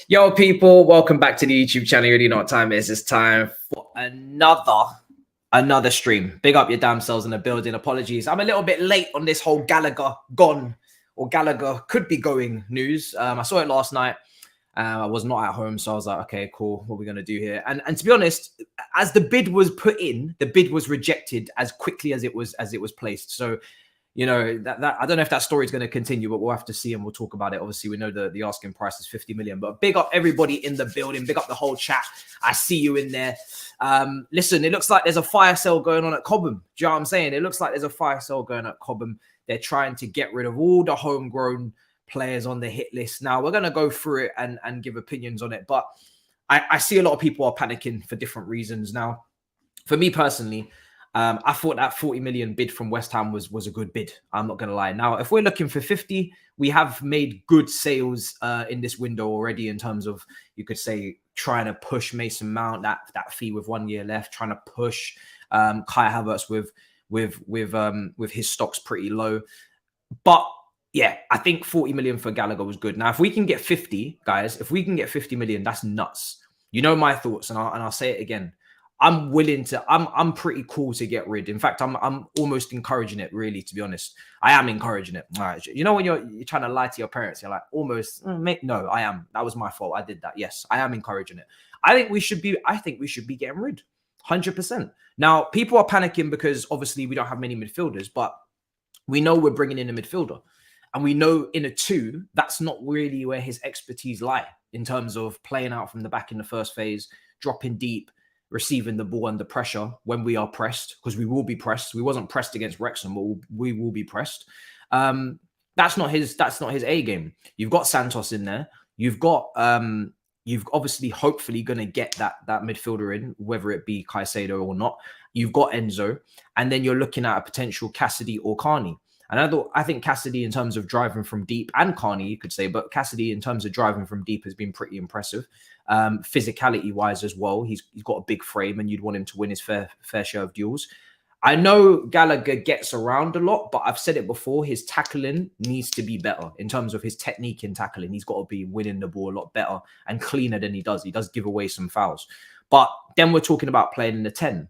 Yo, people, welcome back to the YouTube channel. You already know what time it is. It's time for another stream. Big up your damn selves in the building. Apologies, I'm a little bit late on this whole Gallagher gone or Gallagher could be going news. I saw it last night. I was not at home, so I was like, okay, cool. What are we gonna do here? And to be honest, as the bid was put in, the bid was rejected as quickly as it was placed. So, you know, that I don't know if that story is going to continue, but we'll have to see and we'll talk about it. Obviously, we know the asking price is 50 million, but big up everybody in the building. Big up the whole chat. I see you in there. Listen, it looks like there's a fire sale going on at Cobham. Do you know what I'm saying? It looks like there's a fire sale going at Cobham. They're trying to get rid of all the homegrown players on the hit list. Now, we're going to go through it and give opinions on it, but I see a lot of people are panicking for different reasons. Now, for me personally, I thought that 40 million bid from West Ham was a good bid. I'm not going to lie. Now, if we're looking for 50, we have made good sales in this window already in terms of, you could say, trying to push Mason Mount, that fee with 1 year left, trying to push Kai Havertz with his stocks pretty low. But yeah, I think 40 million for Gallagher was good. Now, if we can get 50, guys, if we can get 50 million, that's nuts. You know my thoughts, and I'll say it again. I'm willing to, I'm pretty cool to get rid. In fact, I'm almost encouraging it, really, to be honest. I am encouraging it. All right. You know, when you're trying to lie to your parents, you're like, almost, no, I am. That was my fault. I did that. Yes, I am encouraging it. I think we should be getting rid. 100%. Now, people are panicking because obviously we don't have many midfielders, but we know we're bringing in a midfielder. And we know in a 2, that's not really where his expertise lie in terms of playing out from the back in the first phase, dropping deep, receiving the ball under pressure when we are pressed, because we will be pressed. We wasn't pressed against Wrexham, but we will be pressed. That's not his A game. You've got Santos in there. You've obviously hopefully going to get that midfielder in, whether it be Caicedo or not. You've got Enzo, and then you're looking at a potential Cassidy or Carney. And I think Cassidy in terms of driving from deep, and Carney, you could say, but Cassidy in terms of driving from deep has been pretty impressive. Physicality-wise as well, he's got a big frame, and you'd want him to win his fair share of duels. I know Gallagher gets around a lot, but I've said it before, his tackling needs to be better in terms of his technique in tackling. He's got to be winning the ball a lot better and cleaner than he does. He does give away some fouls. But then we're talking about playing in the 10.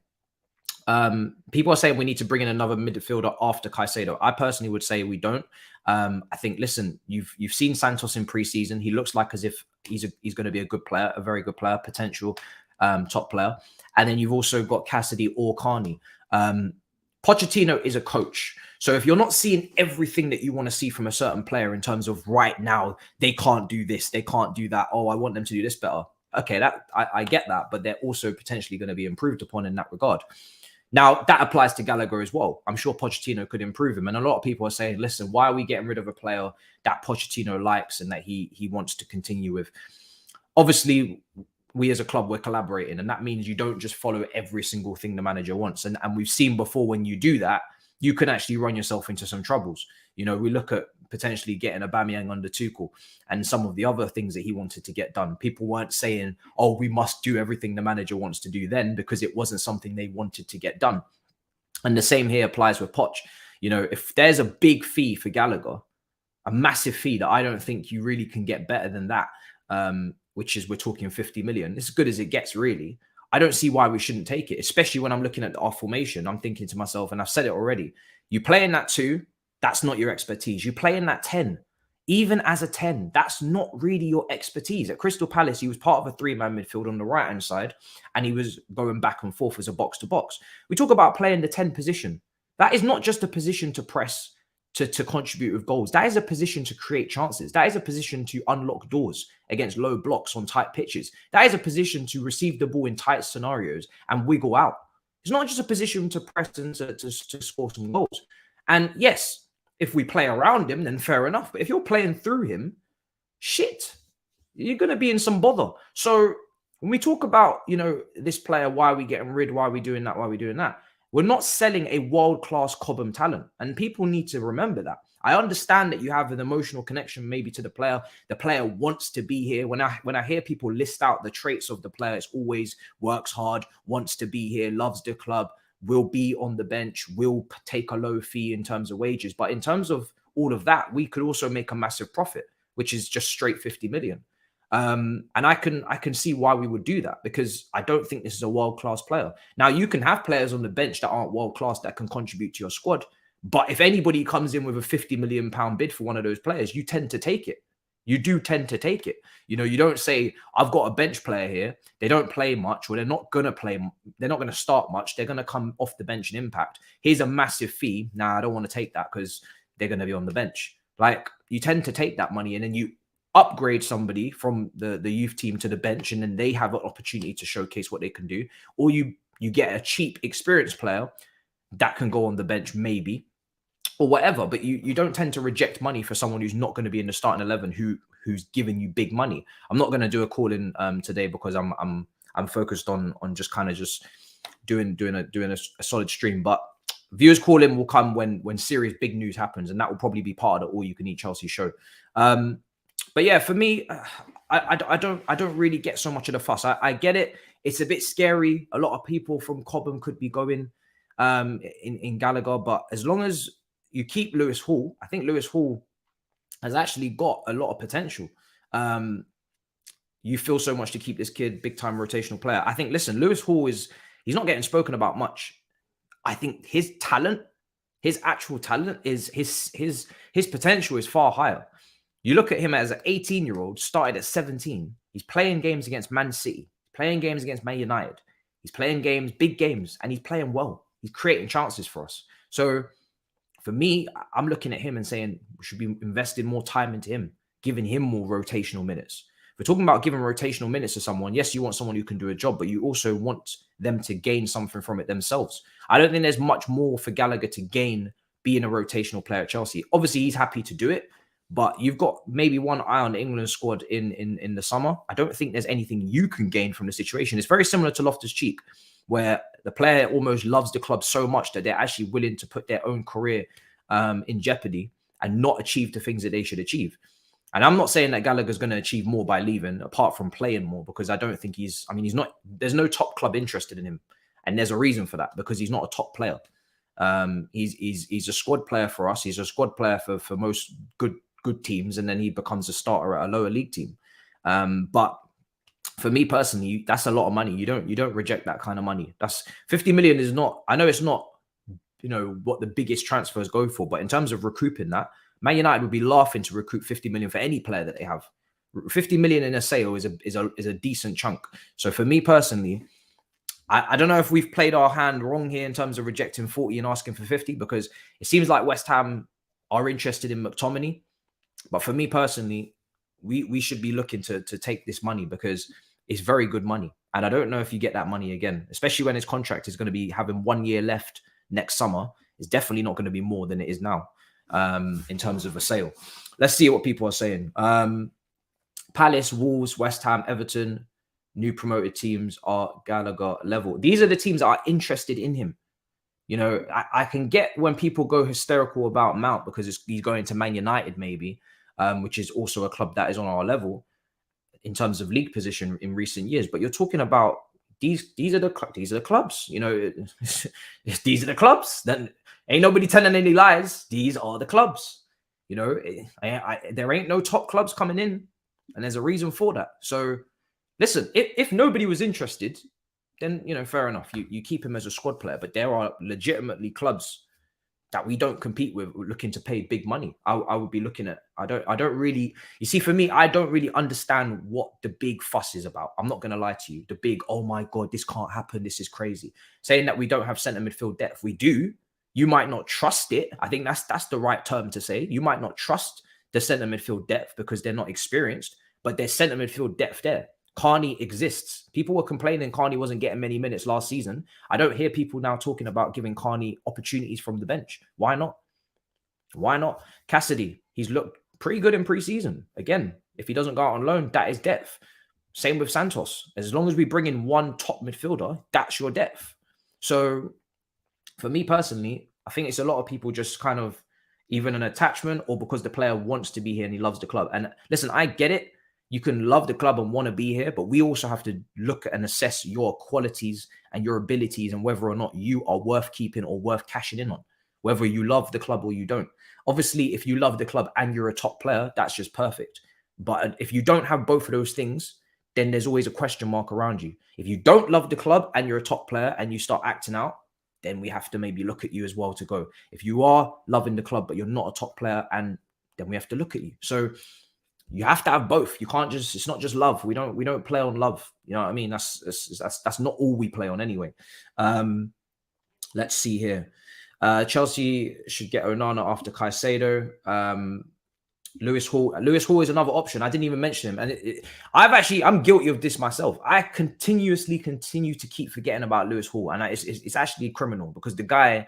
People are saying we need to bring in another midfielder after Caicedo. I personally would say we don't. I think, listen, you've seen Santos in preseason. He looks like as if he's going to be a good player, a very good player, potential top player. And then you've also got Cassidy or Carney. Pochettino is a coach. So if you're not seeing everything that you want to see from a certain player in terms of right now, they can't do this, they can't do that. Oh, I want them to do this better. Okay, I get that, but they're also potentially going to be improved upon in that regard. Now, that applies to Gallagher as well. I'm sure Pochettino could improve him. And a lot of people are saying, listen, why are we getting rid of a player that Pochettino likes and that he wants to continue with? Obviously, we as a club, we're collaborating. And that means you don't just follow every single thing the manager wants. And we've seen before, when you do that, you can actually run yourself into some troubles. You know, we look at potentially getting Aubameyang under Tuchel and some of the other things that he wanted to get done. People weren't saying, oh, we must do everything the manager wants to do then, because it wasn't something they wanted to get done. And the same here applies with Poch. You know, if there's a big fee for Gallagher, a massive fee that I don't think you really can get better than that, which is, we're talking 50 million. It's as good as it gets, really. I don't see why we shouldn't take it, especially when I'm looking at our formation. I'm thinking to myself, and I've said it already, you play in that 2, that's not your expertise. You play in that 10, even as a 10, that's not really your expertise. At Crystal Palace, he was part of a 3-man midfield on the right-hand side, and he was going back and forth as a box-to-box. We talk about playing the 10 position. That is not just a position to press, to contribute with goals. That is a position to create chances. That is a position to unlock doors against low blocks on tight pitches. That is a position to receive the ball in tight scenarios and wiggle out. It's not just a position to press and to score some goals. And yes, if we play around him, then fair enough. But if you're playing through him, shit, you're going to be in some bother. So when we talk about, you know, this player, why are we getting rid? Why are we doing that? Why are we doing that? We're not selling a world-class Cobham talent. And people need to remember that. I understand that you have an emotional connection maybe to the player. The player wants to be here. When I hear people list out the traits of the player, it's always works hard, wants to be here, loves the club, will be on the bench, will take a low fee in terms of wages. But in terms of all of that, we could also make a massive profit, which is just straight 50 million. And I can see why we would do that, because I don't think this is a world-class player. Now, you can have players on the bench that aren't world-class that can contribute to your squad. But if anybody comes in with a 50 million pound bid for one of those players, you tend to take it. You do tend to take it. You know, you don't say, I've got a bench player here. They don't play much, or they're not going to play. They're not going to start much. They're going to come off the bench and impact. Here's a massive fee. Nah, I don't want to take that because they're going to be on the bench. Like, you tend to take that money and then you upgrade somebody from the youth team to the bench, and then they have an opportunity to showcase what they can do. Or you get a cheap, experienced player that can go on the bench maybe, or whatever. But you don't tend to reject money for someone who's not going to be in the starting 11, who's giving you big money. I'm not going to do a call in today because I'm focused on just kind of just doing a solid stream. But viewers call in will come when serious big news happens, and that will probably be part of the All You Can Eat Chelsea show. But yeah, for me, I don't really get so much of the fuss. I get it. It's a bit scary. A lot of people from Cobham could be going in Gallagher, but as long as you keep Lewis Hall, I think Lewis Hall has actually got a lot of potential. You feel so much to keep this kid, big time rotational player. I think, listen, Lewis Hall he's not getting spoken about much. I think his talent, his actual talent, is his potential is far higher. You look at him as an 18-year-old, started at 17. He's playing games against Man City, playing games against Man United. He's playing games, big games, and he's playing well. He's creating chances for us. So for me, I'm looking at him and saying we should be investing more time into him, giving him more rotational minutes. If we're talking about giving rotational minutes to someone, yes, you want someone who can do a job, but you also want them to gain something from it themselves. I don't think there's much more for Gallagher to gain being a rotational player at Chelsea. Obviously, he's happy to do it, but you've got maybe one eye on the England squad in the summer. I don't think there's anything you can gain from the situation. It's very similar to Loftus-Cheek, where the player almost loves the club so much that they're actually willing to put their own career in jeopardy and not achieve the things that they should achieve. And I'm not saying that Gallagher's going to achieve more by leaving, apart from playing more, because I don't think he's not, there's no top club interested in him. And there's a reason for that, because he's not a top player. He's a squad player for us. He's a squad player for most good teams. And then he becomes a starter at a lower league team. But for me personally, that's a lot of money. You don't reject that kind of money. That's 50 million is not, I know it's not, what the biggest transfers go for, but in terms of recouping that, Man United would be laughing to recoup 50 million for any player that they have. 50 million in a sale is a decent chunk. So for me personally, I don't know if we've played our hand wrong here in terms of rejecting 40 and asking for 50, because it seems like West Ham are interested in McTominay. But for me personally, we should be looking to take this money, because it's very good money. And I don't know if you get that money again, especially when his contract is going to be having 1 year left next summer. It's definitely not going to be more than it is now in terms of a sale. Let's see what people are saying. Palace, Wolves, West Ham, Everton, new promoted teams are Gallagher level. These are the teams that are interested in him. You know, I can get when people go hysterical about Mount because he's going to Man United maybe, which is also a club that is on our level in terms of league position in recent years. But you're talking about these are the clubs. You know, these are the clubs. Then ain't nobody telling any lies. These are the clubs. You know, there ain't no top clubs coming in, and there's a reason for that. So listen, if nobody was interested, then, you know, fair enough. You keep him as a squad player, but there are legitimately clubs that we don't compete with looking to pay big money. I would be looking at, I don't really, you see, for me, I don't really understand what the big fuss is about. I'm not going to lie to you. The big, oh my God, this can't happen. This is crazy. Saying that we don't have centre midfield depth. We do. You might not trust it. I think that's the right term to say. You might not trust the centre midfield depth because they're not experienced, but there's centre midfield depth there. Carney exists. People were complaining Carney wasn't getting many minutes last season. I don't hear people now talking about giving Carney opportunities from the bench. Why not? Why not? Cassidy, he's looked pretty good in pre-season. Again, if he doesn't go out on loan, that is depth. Same with Santos. As long as we bring in one top midfielder, that's your depth. So for me personally, I think it's a lot of people just kind of even an attachment or because the player wants to be here and he loves the club. And listen, I get it. You can love the club and want to be here, but we also have to look and assess your qualities and your abilities and whether or not you are worth keeping or worth cashing in on, whether you love the club or you don't. Obviously, if you love the club and you're a top player, that's just perfect. But if you don't have both of those things, then there's always a question mark around you. If you don't love the club and you're a top player and you start acting out, then we have to maybe look at you as well to go. If you are loving the club, but you're not a top player, and then we have to look at you. So you have to have both. You can't just, it's not just love. We don't play on love. You know what I mean? That's not all we play on anyway. Let's see here. Chelsea should get Onana after Caicedo. Lewis Hall is another option. I didn't even mention him. And I'm guilty of this myself. I continue to keep forgetting about Lewis Hall. And it's actually criminal because the guy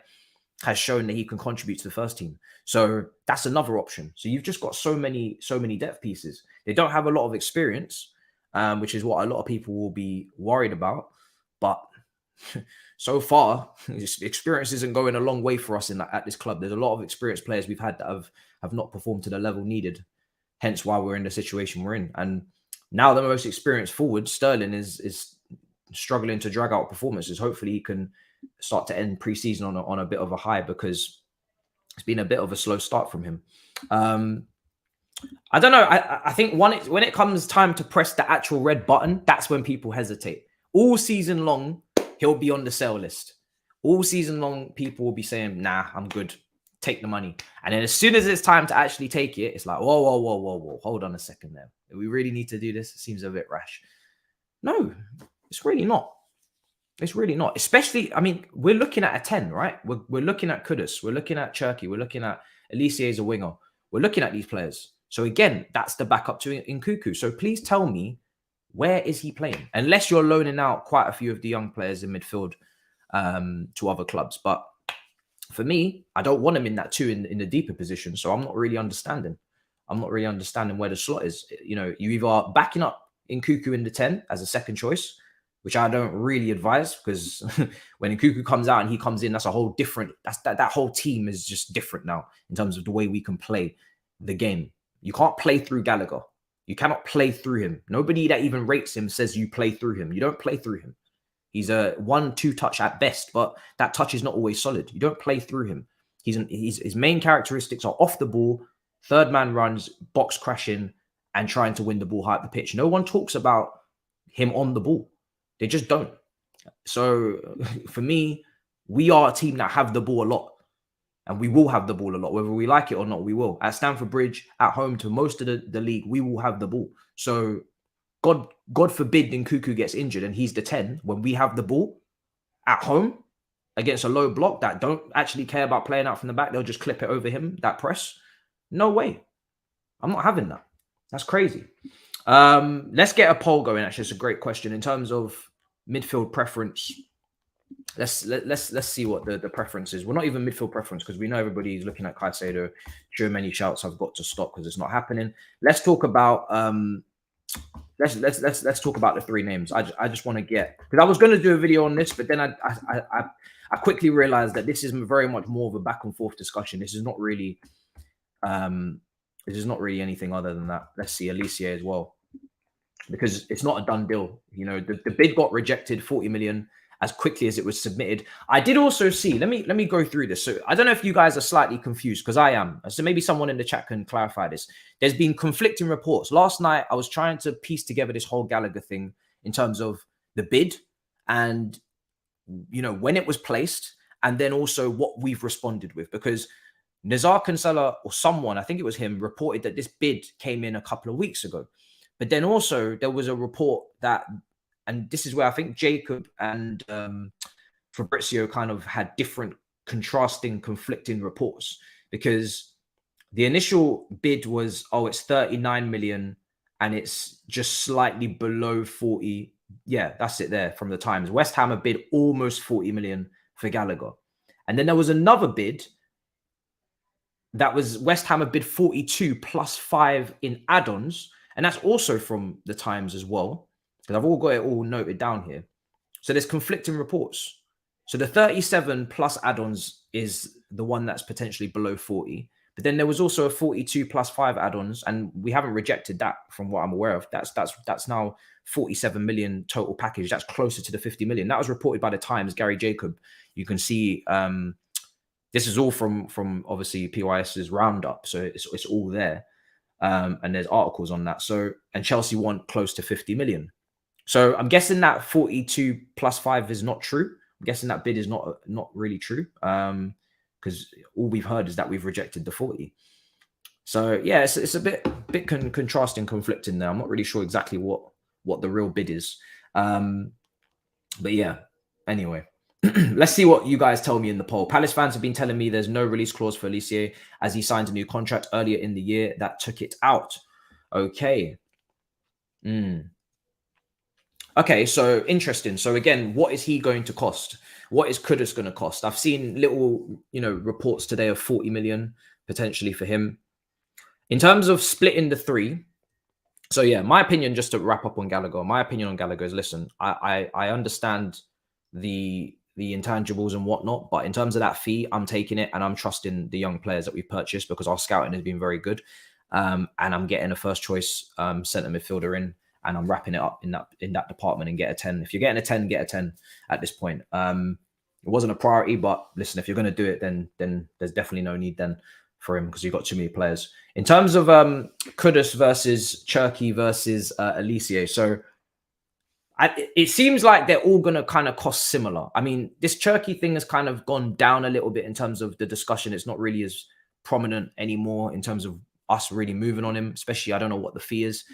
has shown that he can contribute to the first team. So that's another option. So you've just got so many depth pieces. They don't have a lot of experience, which is what a lot of people will be worried about. But so far, experience isn't going a long way for us at this club. There's a lot of experienced players we've had that have not performed to the level needed. Hence why we're in the situation we're in. And now the most experienced forward, Sterling, is struggling to drag out performances. Hopefully he can start to end pre-season on a bit of a high because it's been a bit of a slow start from him. I don't know. I think when it comes time to press the actual red button, that's when people hesitate. All season long, he'll be on the sale list. All season long, people will be saying, nah, I'm good. Take the money. And then as soon as it's time to actually take it, it's like, whoa. Hold on a second there. Do we really need to do this? It seems a bit rash. No, it's really not. It's really not. Especially, I mean, we're looking at a 10, right? We're looking at Kudus. We're looking at Cherki. We're looking at Olise as a winger. We're looking at these players. So again, that's the backup to Nkunku. So please tell me, where is he playing? Unless you're loaning out quite a few of the young players in midfield to other clubs. But for me, I don't want him in that too in the deeper position. So I'm not really understanding. Where the slot is. You know, you either backing up Nkunku in the 10 as a second choice, which I don't really advise because when Nkunku comes out and he comes in, that's a whole different, that whole team is just different now in terms of the way we can play the game. You can't play through Gallagher. You cannot play through him. Nobody that even rates him says you play through him. You don't play through him. He's a 1-2 touch at best, but that touch is not always solid. You don't play through him. His main characteristics are off the ball, third man runs, box crashing, and trying to win the ball high up the pitch. No one talks about him on the ball. They just don't. So for me, we are a team that have the ball a lot. And we will have the ball a lot. Whether we like it or not, we will. At Stamford Bridge, at home to most of the league, we will have the ball. So God forbid Nkunku gets injured and he's the 10. When we have the ball at home against a low block that don't actually care about playing out from the back, they'll just clip it over him, that press. No way. I'm not having that. That's crazy. Let's get a poll going. Actually, it's a great question in terms of midfield preference. Let's see what the preference is. Well, not even midfield preference, because we know everybody's looking at Caicedo. Too many shouts I've got to stop because it's not happening. Let's talk about let's talk about the three names. I just want to get, because I was going to do a video on this, but then I quickly realized that this is very much more of a back and forth discussion. This is not really anything other than that. Let's see Olise as well, because it's not a done deal. You know, the bid got rejected, 40 million, as quickly as it was submitted. I did also see, let me go through this. So I don't know if you guys are slightly confused, because I am. So maybe someone in the chat can clarify this. There's been conflicting reports. Last night, I was trying to piece together this whole Gallagher thing in terms of the bid and, you know, when it was placed, and then also what we've responded with, because Nazar Kinsella or someone, I think it was him, reported that this bid came in a couple of weeks ago. But then also there was a report that, and this is where I think Jacob and Fabrizio kind of had different contrasting, conflicting reports, because the initial bid was, oh, it's 39 million and it's just slightly below 40. Yeah, that's it there from the Times. West Ham bid almost 40 million for Gallagher. And then there was another bid that was West Ham bid 42 plus 5 in add-ons. And that's also from the Times as well, because I've all got it all noted down here. So there's conflicting reports. So the 37 plus add-ons is the one that's potentially below 40. But then there was also a 42 plus 5 add-ons, and we haven't rejected that from what I'm aware of. That's now 47 million total package. That's closer to the 50 million. That was reported by the Times, Gary Jacob. You can see this is all from obviously PYS's roundup. So it's all there. And there's articles on that. So, and Chelsea want close to 50 million. So I'm guessing that 42 plus 5 is not true. I'm guessing that bid is not really true, because all we've heard is that we've rejected the 40. So yeah, it's a bit contrasting, conflicting there. I'm not really sure exactly what the real bid is. But yeah, anyway, let's see what you guys tell me in the poll. Palace fans have been telling me there's no release clause for Olise as he signed a new contract earlier in the year that took it out. Okay. Okay, so interesting. So again, what is he going to cost? What is Kudus going to cost? I've seen little, reports today of 40 million potentially for him. In terms of splitting the three, so yeah, my opinion, just to wrap up on Gallagher, my opinion on Gallagher is, listen, I understand the intangibles and whatnot, but in terms of that fee, I'm taking it and I'm trusting the young players that we've purchased, because our scouting has been very good. And I'm getting a first choice centre midfielder in, and I'm wrapping it up in that department and get a 10. If you're getting a 10, get a 10 at this point. It wasn't a priority, but listen, if you're going to do it, then there's definitely no need then for him, because you've got too many players. In terms of Kudus versus Cherki versus Olise, so it seems like they're all going to kind of cost similar. I mean, this Cherki thing has kind of gone down a little bit in terms of the discussion. It's not really as prominent anymore in terms of us really moving on him, especially I don't know what the fee is.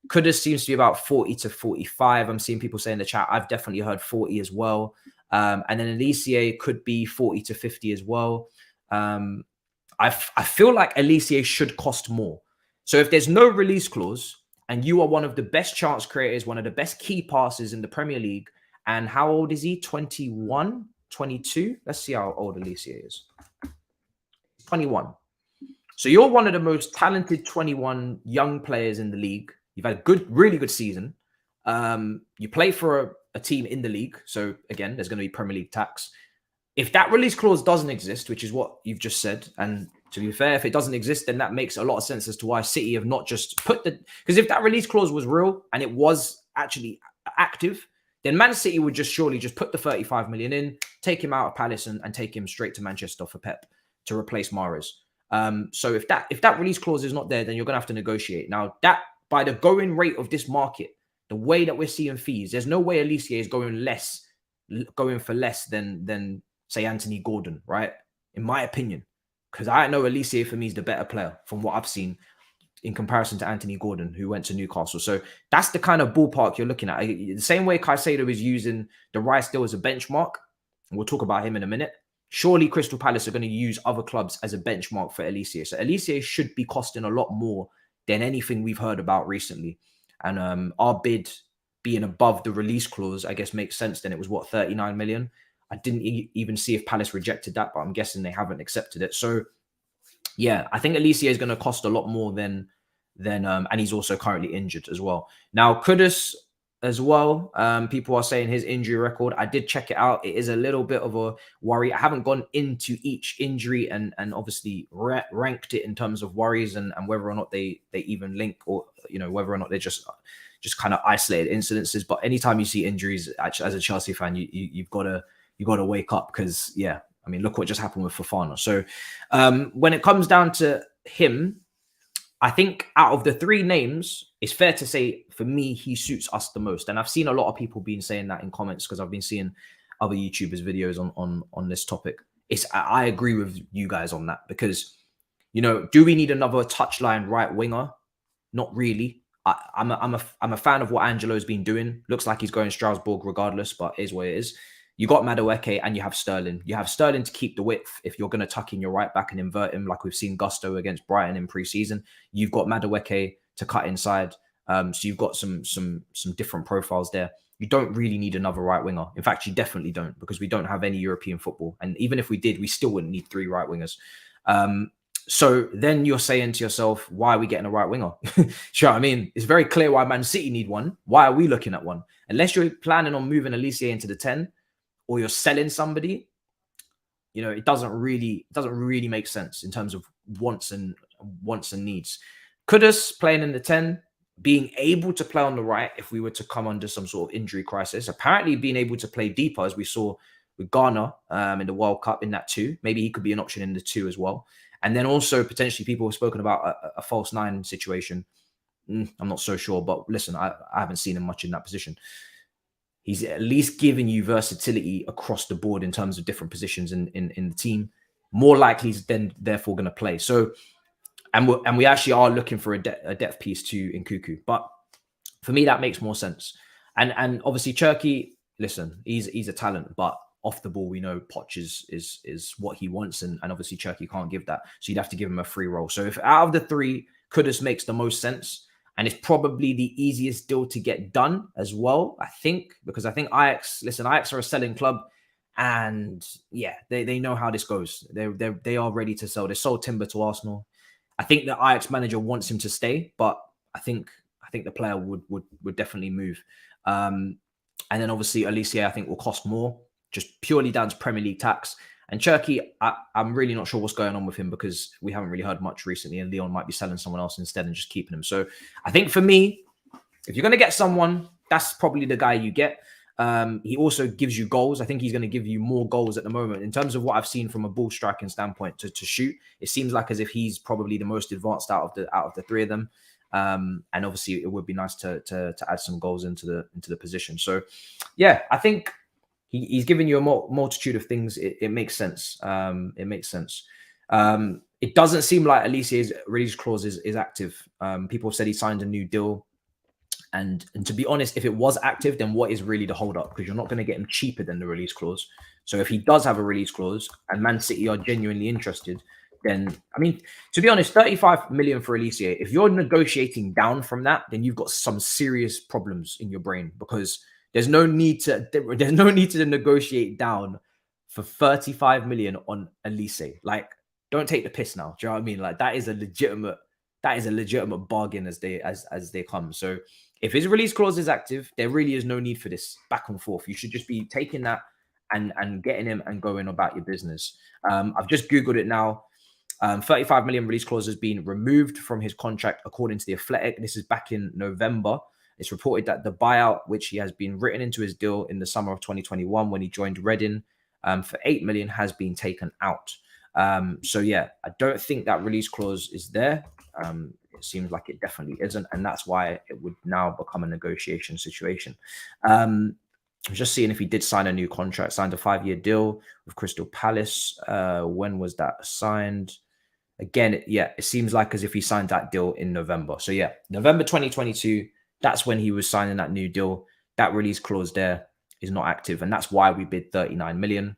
Kudus seems to be about 40 to 45. I'm seeing people say in the chat, I've definitely heard 40 as well. And then Olise could be 40 to 50 as well. I feel like Olise should cost more. So if there's no release clause and you are one of the best chance creators, one of the best key passes in the Premier League, and how old is he? 21, 22? Let's see how old Olise is. 21. So you're one of the most talented 21 young players in the league. You've had a really good season. You play for a team in the league. So again, there's going to be Premier League tax. If that release clause doesn't exist, which is what you've just said, and to be fair, if it doesn't exist, then that makes a lot of sense as to why City have not just put because if that release clause was real and it was actually active, then Man City would surely put the 35 million in, take him out of Palace and take him straight to Manchester for Pep to replace Mahrez. So if that release clause is not there, then you're going to have to negotiate. Now, that by the going rate of this market, the way that we're seeing fees, there's no way Olise is going for less than say Anthony Gordon, right? In my opinion, because I know Olise for me is the better player from what I've seen in comparison to Anthony Gordon, who went to Newcastle. So that's the kind of ballpark you're looking at. The same way Caicedo is using the Rice deal as a benchmark, and we'll talk about him in a minute. Surely Crystal Palace are going to use other clubs as a benchmark for Olise. So Olise should be costing a lot more than anything we've heard about recently. And our bid being above the release clause, I guess makes sense. Then it was what, 39 million. I didn't even see if Palace rejected that, but I'm guessing they haven't accepted it. So yeah, I think Olise is going to cost a lot more than and he's also currently injured as well. Now Kudus as well. People are saying his injury record. I did check it out. It is a little bit of a worry. I haven't gone into each injury and obviously ranked it in terms of worries and whether or not they even link, or whether or not they're just kind of isolated incidences. But anytime you see injuries, actually, as a Chelsea fan, you've got to wake up, because yeah, I mean, look what just happened with Fofana. So when it comes down to him, I think out of the three names, it's fair to say for me, he suits us the most. And I've seen a lot of people been saying that in comments, because I've been seeing other YouTubers' videos on this topic. I agree with you guys on that, because, do we need another touchline right winger? Not really. I'm a fan of what Angelo's been doing. Looks like he's going Strasbourg regardless, but it is what it is. You got Madueke and you have Sterling. You have Sterling to keep the width if you're going to tuck in your right back and invert him, like we've seen Gusto against Brighton in pre-season. You've got Madueke to cut inside. So you've got some different profiles there. You don't really need another right winger. In fact, you definitely don't, because we don't have any European football. And even if we did, we still wouldn't need three right wingers. So then you're saying to yourself, why are we getting a right winger? Sure, I mean, it's very clear why Man City need one. Why are we looking at one? Unless you're planning on moving Olise into the 10, or you're selling somebody, it doesn't really make sense in terms of wants and needs. Kudus playing in the 10, being able to play on the right if we were to come under some sort of injury crisis. Apparently being able to play deeper, as we saw with Ghana in the World Cup in that 2. Maybe he could be an option in the 2 as well. And then also potentially people have spoken about a false 9 situation. I'm not so sure, but listen, I haven't seen him much in that position. He's at least giving you versatility across the board in terms of different positions in the team. More likely he's then therefore going to play. So, and we actually are looking for a depth piece too in Nkunku. But for me, that makes more sense. And obviously Cherki, listen, he's a talent, but off the ball, we know Poch is what he wants, and obviously Cherki can't give that. So you'd have to give him a free role. So if out of the three, Kudus makes the most sense. And it's probably the easiest deal to get done as well, I think, because I think Ajax are a selling club, and yeah, they know how this goes. They are ready to sell. They sold Timber to Arsenal. I think the Ajax manager wants him to stay, but I think the player would definitely move. And then obviously Olise, I think, will cost more, just purely down to Premier League tax. And Cherki, I'm really not sure what's going on with him, because we haven't really heard much recently, and Leon might be selling someone else instead and just keeping him. So I think for me, if you're going to get someone, that's probably the guy you get. He also gives you goals. I think he's going to give you more goals at the moment. In terms of what I've seen from a ball striking standpoint to shoot, it seems like as if he's probably the most advanced out of the three of them. And obviously it would be nice to add some goals into the position. So yeah, I think he's giving you a multitude of things. It makes sense. It makes sense. It doesn't seem like Olise's release clause is active. People have said he signed a new deal. And to be honest, if it was active, then what is really the hold up? Because you're not going to get him cheaper than the release clause. So if he does have a release clause and Man City are genuinely interested, then, I mean, to be honest, 35 million for Olise, if you're negotiating down from that, then you've got some serious problems in your brain, because there's no need to negotiate down for 35 million on Olise. Like, don't take the piss now. Do you know what I mean? Like, that is a legitimate bargain as they come. So if his release clause is active, there really is no need for this back and forth. You should just be taking that and getting him and going about your business. I've just Googled it now. 35 million release clause has been removed from his contract, according to The Athletic. This is back in November. It's reported that the buyout, which he has been written into his deal in the summer of 2021 when he joined Reading for 8 million, has been taken out. So yeah, I don't think that release clause is there. It seems like it definitely isn't, and that's why it would now become a negotiation situation. I'm just seeing if he did sign a new contract, signed a 5-year deal with Crystal Palace. When was that signed? Again, yeah, it seems like as if he signed that deal in November. So yeah, November 2022, that's when he was signing that new deal. That release clause there is not active, and that's why we bid 39 million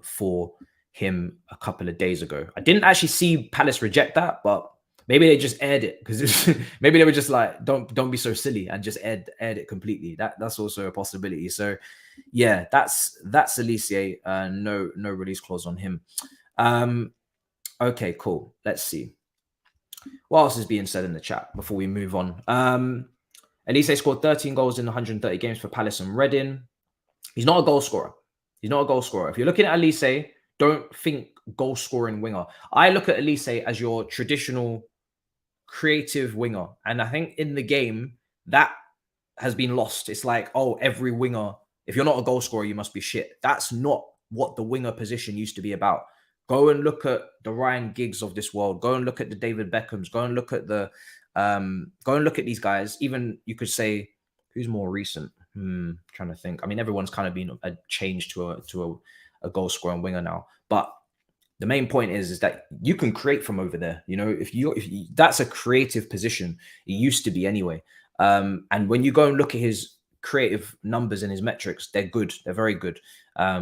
for him a couple of days ago. I didn't actually see Palace reject that, but Maybe they just aired it because maybe they were just like, don't be so silly and just aired it completely. That's also a possibility. So yeah, that's Olise. No release clause on him. Okay, cool. Let's see. What else is being said in the chat before we move on? Olise scored 13 goals in 130 games for Palace and Reading. He's not a goal scorer. He's not a goal scorer. If you're looking at Olise, don't think goal scoring winger. I look at Olise as your traditional creative winger. And I think in the game, that has been lost. It's like, oh, every winger, if you're not a goal scorer, you must be shit. That's not what the winger position used to be about. Go and look at the Ryan Giggs of this world. Go and look at the David Beckhams. Go and look at these guys. Even you could say, who's more recent? Trying to think. I mean, everyone's kind of been a change to a goal scoring winger now. But the main point is that you can create from over there. You know, if you that's a creative position. It used to be anyway. And when you go and look at his creative numbers and his metrics, they're good. They're very good.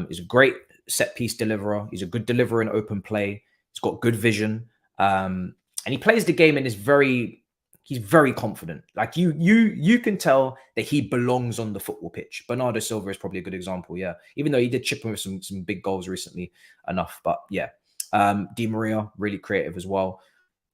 He's a great set piece deliverer. He's a good deliverer in open play. He's got good vision. And he plays the game and he's very confident. Like you can tell that he belongs on the football pitch. Bernardo Silva is probably a good example. Yeah. Even though he did chip in with some big goals recently enough, but yeah. Di Maria, really creative as well.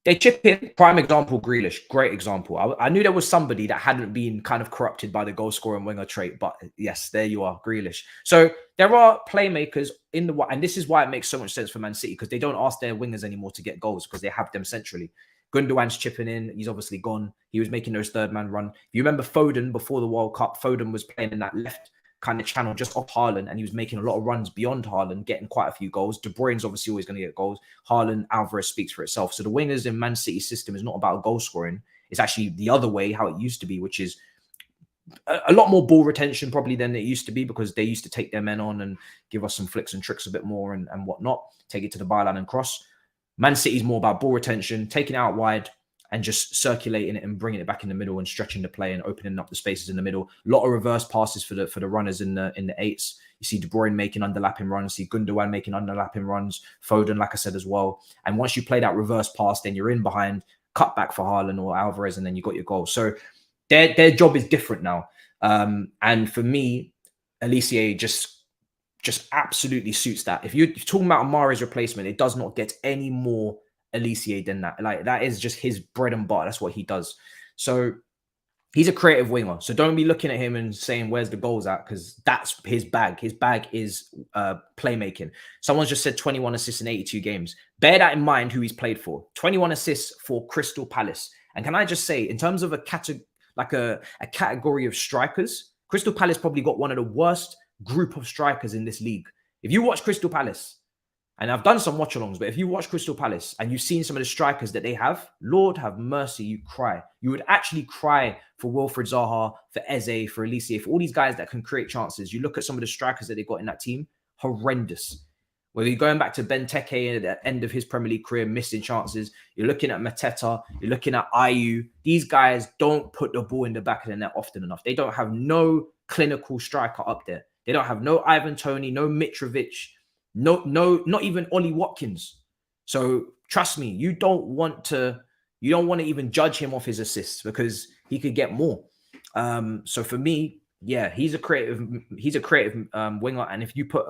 They chip in. Prime example, Grealish. Great example. I knew there was somebody that hadn't been kind of corrupted by the goal scoring winger trait, but yes, there you are, Grealish. So there are playmakers in the, and this is why it makes so much sense for Man City, because they don't ask their wingers anymore to get goals because they have them centrally. Gundogan's chipping in. He's obviously gone. He was making those third man run. If you remember Foden before the World Cup, Foden was playing in that left kind of channel just off Haaland, and he was making a lot of runs beyond Haaland, getting quite a few goals. De Bruyne's obviously always going to get goals. Haaland, Alvarez speaks for itself. So the wingers in Man City's system is not about goal scoring. It's actually the other way, how it used to be, which is a lot more ball retention probably than it used to be, because they used to take their men on and give us some flicks and tricks a bit more and whatnot, take it to the byline and cross. Man City's more about ball retention, taking it out wide, and just circulating it and bringing it back in the middle and stretching the play and opening up the spaces in the middle. A lot of reverse passes for the runners in the eights. You see De Bruyne making underlapping runs. You see Gundogan making underlapping runs. Foden, like I said as well. And once you play that reverse pass, then you're in behind, cut back for Haaland or Alvarez, and then you got your goal. So their job is different now. And for me, Olise just absolutely suits that. If you're talking about Amari's replacement, it does not get any more Olise than that. Like, that is just his bread and butter. That's what he does. So he's a creative winger. So don't be looking at him and saying, where's the goals at? Because that's his bag. His bag is playmaking. Someone's just said 21 assists in 82 games. Bear that in mind, who he's played for. 21 assists for Crystal Palace. And can I just say, in terms of a category of strikers, Crystal Palace probably got one of the worst group of strikers in this league. If you watch Crystal Palace, and I've done some watch-alongs, but if you watch Crystal Palace and you've seen some of the strikers that they have, Lord have mercy, you cry. You would actually cry for Wilfried Zaha, for Eze, for Olise, for all these guys that can create chances. You look at some of the strikers that they got in that team, horrendous. Whether you're going back to Benteke at the end of his Premier League career, missing chances, you're looking at Mateta, you're looking at Ayew. These guys don't put the ball in the back of the net often enough. They don't have no clinical striker up there. They don't have no Ivan Toney, no Mitrovic, no, not even Ollie Watkins. So trust me, you don't want to even judge him off his assists, because he could get more. So for me, yeah, he's a creative winger, and if you put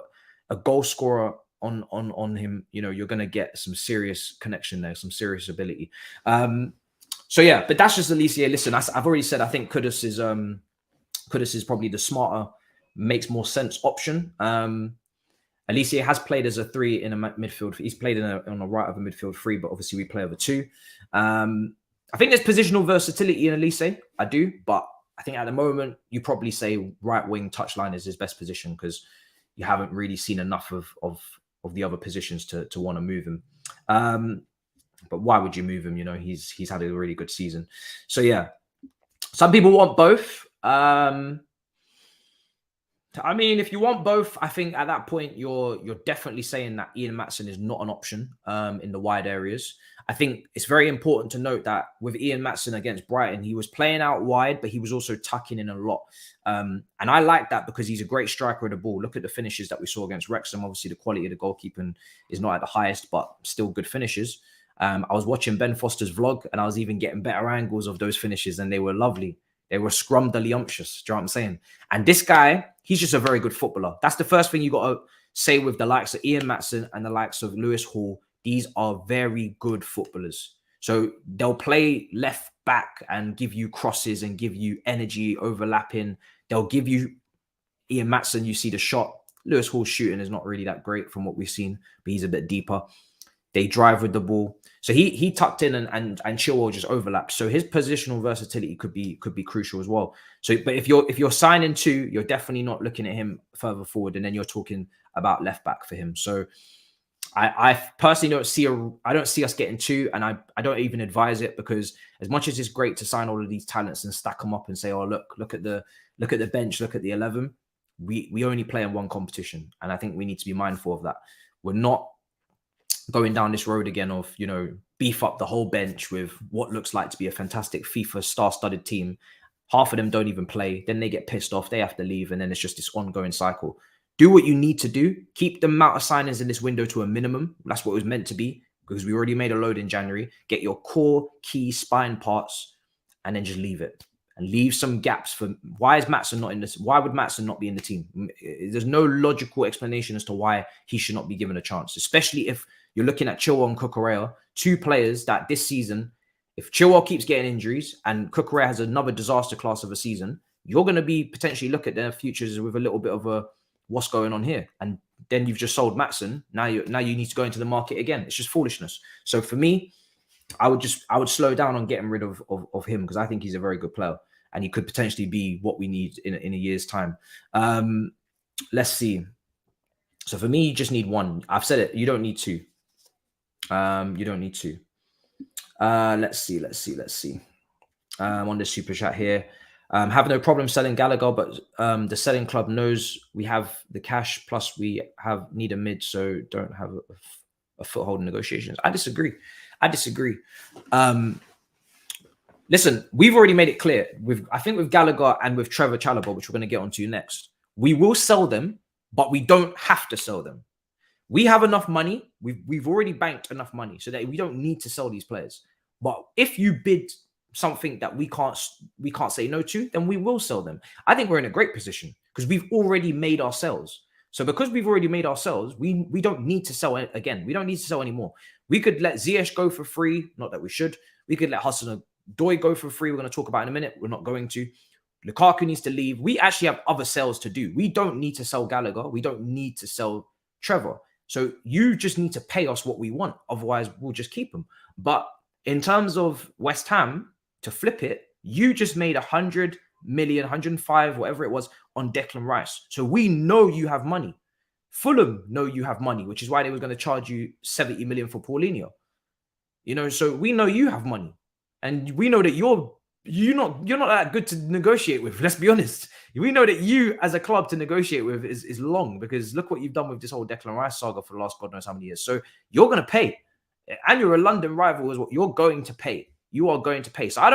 a goal scorer on him, you know, you're gonna get some serious connection there, some serious ability. So yeah, but that's just Olise. Listen, I've already said I think Kudus is probably the smarter, makes more sense option. Olise has played as a 3 in a midfield. He's played on the right of a midfield 3, but obviously we play over 2. I think there's positional versatility in Olise. I do, but I think at the moment you probably say right wing touchline is his best position, because you haven't really seen enough of the other positions to want to move him. But why would you move him? You know, he's had a really good season. So yeah, some people want both. I mean, if you want both, I think at that point you're definitely saying that Ian Maatsen is not an option in the wide areas. I think it's very important to note that with Ian Maatsen against Brighton, he was playing out wide, but he was also tucking in a lot. And I like that because he's a great striker of the ball. Look at the finishes that we saw against Wrexham. Obviously, the quality of the goalkeeping is not at the highest, but still good finishes. I was watching Ben Foster's vlog, and I was even getting better angles of those finishes, and they were lovely. They were scrumdiddlyumptious. Do you know what I'm saying? And this guy, he's just a very good footballer. That's the first thing you got to say with the likes of Ian Maatson and the likes of Lewis Hall. These are very good footballers. So they'll play left back and give you crosses and give you energy overlapping. They'll give you Ian Maatson, you see the shot. Lewis Hall's shooting is not really that great from what we've seen, but he's a bit deeper. They drive with the ball. So he tucked in and Chilwell just overlapped. So his positional versatility could be crucial as well. So, but if you're signing two, you're definitely not looking at him further forward, and then you're talking about left back for him. So I personally don't see us getting two, and I don't even advise it, because as much as it's great to sign all of these talents and stack them up and say, oh look at the bench, look at the 11. We only play in one competition, and I think we need to be mindful of that. We're not going down this road again of, you know, beef up the whole bench with what looks like to be a fantastic FIFA star-studded team. Half of them don't even play. Then they get pissed off. They have to leave. And then it's just this ongoing cycle. Do what you need to do. Keep the amount of signings in this window to a minimum. That's what it was meant to be, because we already made a load in January. Get your core, key, spine parts, and then just leave it. And leave some gaps for why is Maatson not in this? Why would Maatson not be in the team? There's no logical explanation as to why he should not be given a chance, especially if you're looking at Chilwell and Cucurella, two players that this season, if Chilwell keeps getting injuries and Cucurella has another disaster class of a season, you're going to be potentially look at their futures with a little bit of a what's going on here. And then you've just sold Maatson. Now you need to go into the market again. It's just foolishness. So for me, I would slow down on getting rid of him, because I think he's a very good player and he could potentially be what we need in a year's time. Let's see. So for me, you just need one. I've said it. You don't need two. You don't need two. Let's see. On the super chat here. Have no problem selling Gallagher, but the selling club knows we have the cash, plus we need a mid, so don't have a foothold in negotiations. I disagree. Listen, we've already made it clear. I think with Gallagher and with Trevor Chalobah, which we're going to get onto next, we will sell them, but we don't have to sell them. We have enough money. We've already banked enough money so that we don't need to sell these players. But if you bid something that we can't say no to, then we will sell them. I think we're in a great position because we've already made our sales. So because we've already made our sales, we don't need to sell again. We don't need to sell anymore. We could let Ziyech go for free. Not that we should. We could let Odoi go for free. We're going to talk about in a minute. We're not going to. Lukaku needs to leave. We actually have other sales to do. We don't need to sell Gallagher. We don't need to sell Trevor. So you just need to pay us what we want. Otherwise, we'll just keep them. But in terms of West Ham, to flip it, you just made 100 million, 105, whatever it was, on Declan Rice. So we know you have money. Fulham know you have money, which is why they were going to charge you 70 million for Paulinho. You know, so we know you have money. And we know that you're not that good to negotiate with. Let's be honest. We know that you, as a club, to negotiate with is long, because look what you've done with this whole Declan Rice saga for the last God knows how many years. So you're going to pay, and you're a London rival as well. You're going to pay. You are going to pay. So I'm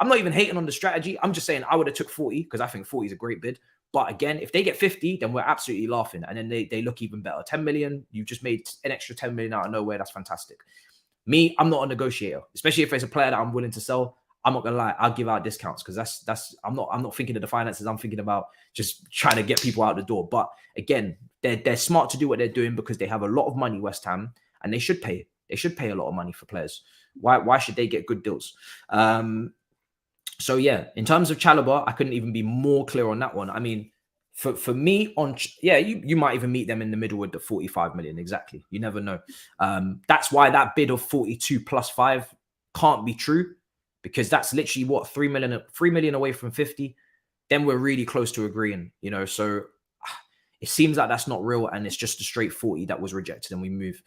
not even hating on the strategy. I'm just saying I would have took 40 because I think 40 is a great bid. But again, if they get 50, then we're absolutely laughing, and then they look even better. 10 million, you've just made an extra 10 million out of nowhere. That's fantastic. Me, I'm not a negotiator, especially if it's a player that I'm willing to sell. I'm not gonna lie, I'll give out discounts because that's I'm not thinking of the finances. I'm thinking about just trying to get people out the door. But again, they're smart to do what they're doing because they have a lot of money, West Ham, and they should pay. They should pay a lot of money for players. Why should they get good deals? So yeah, in terms of Chalobah, I couldn't even be more clear on that one. I mean, for me, you might even meet them in the middle with the 45 million. Exactly. You never know. That's why that bid of 42 plus 5 can't be true, because that's literally what 3 million away from 50. Then we're really close to agreeing, you know. So it seems like that's not real, and it's just a straight 40 that was rejected, and we move.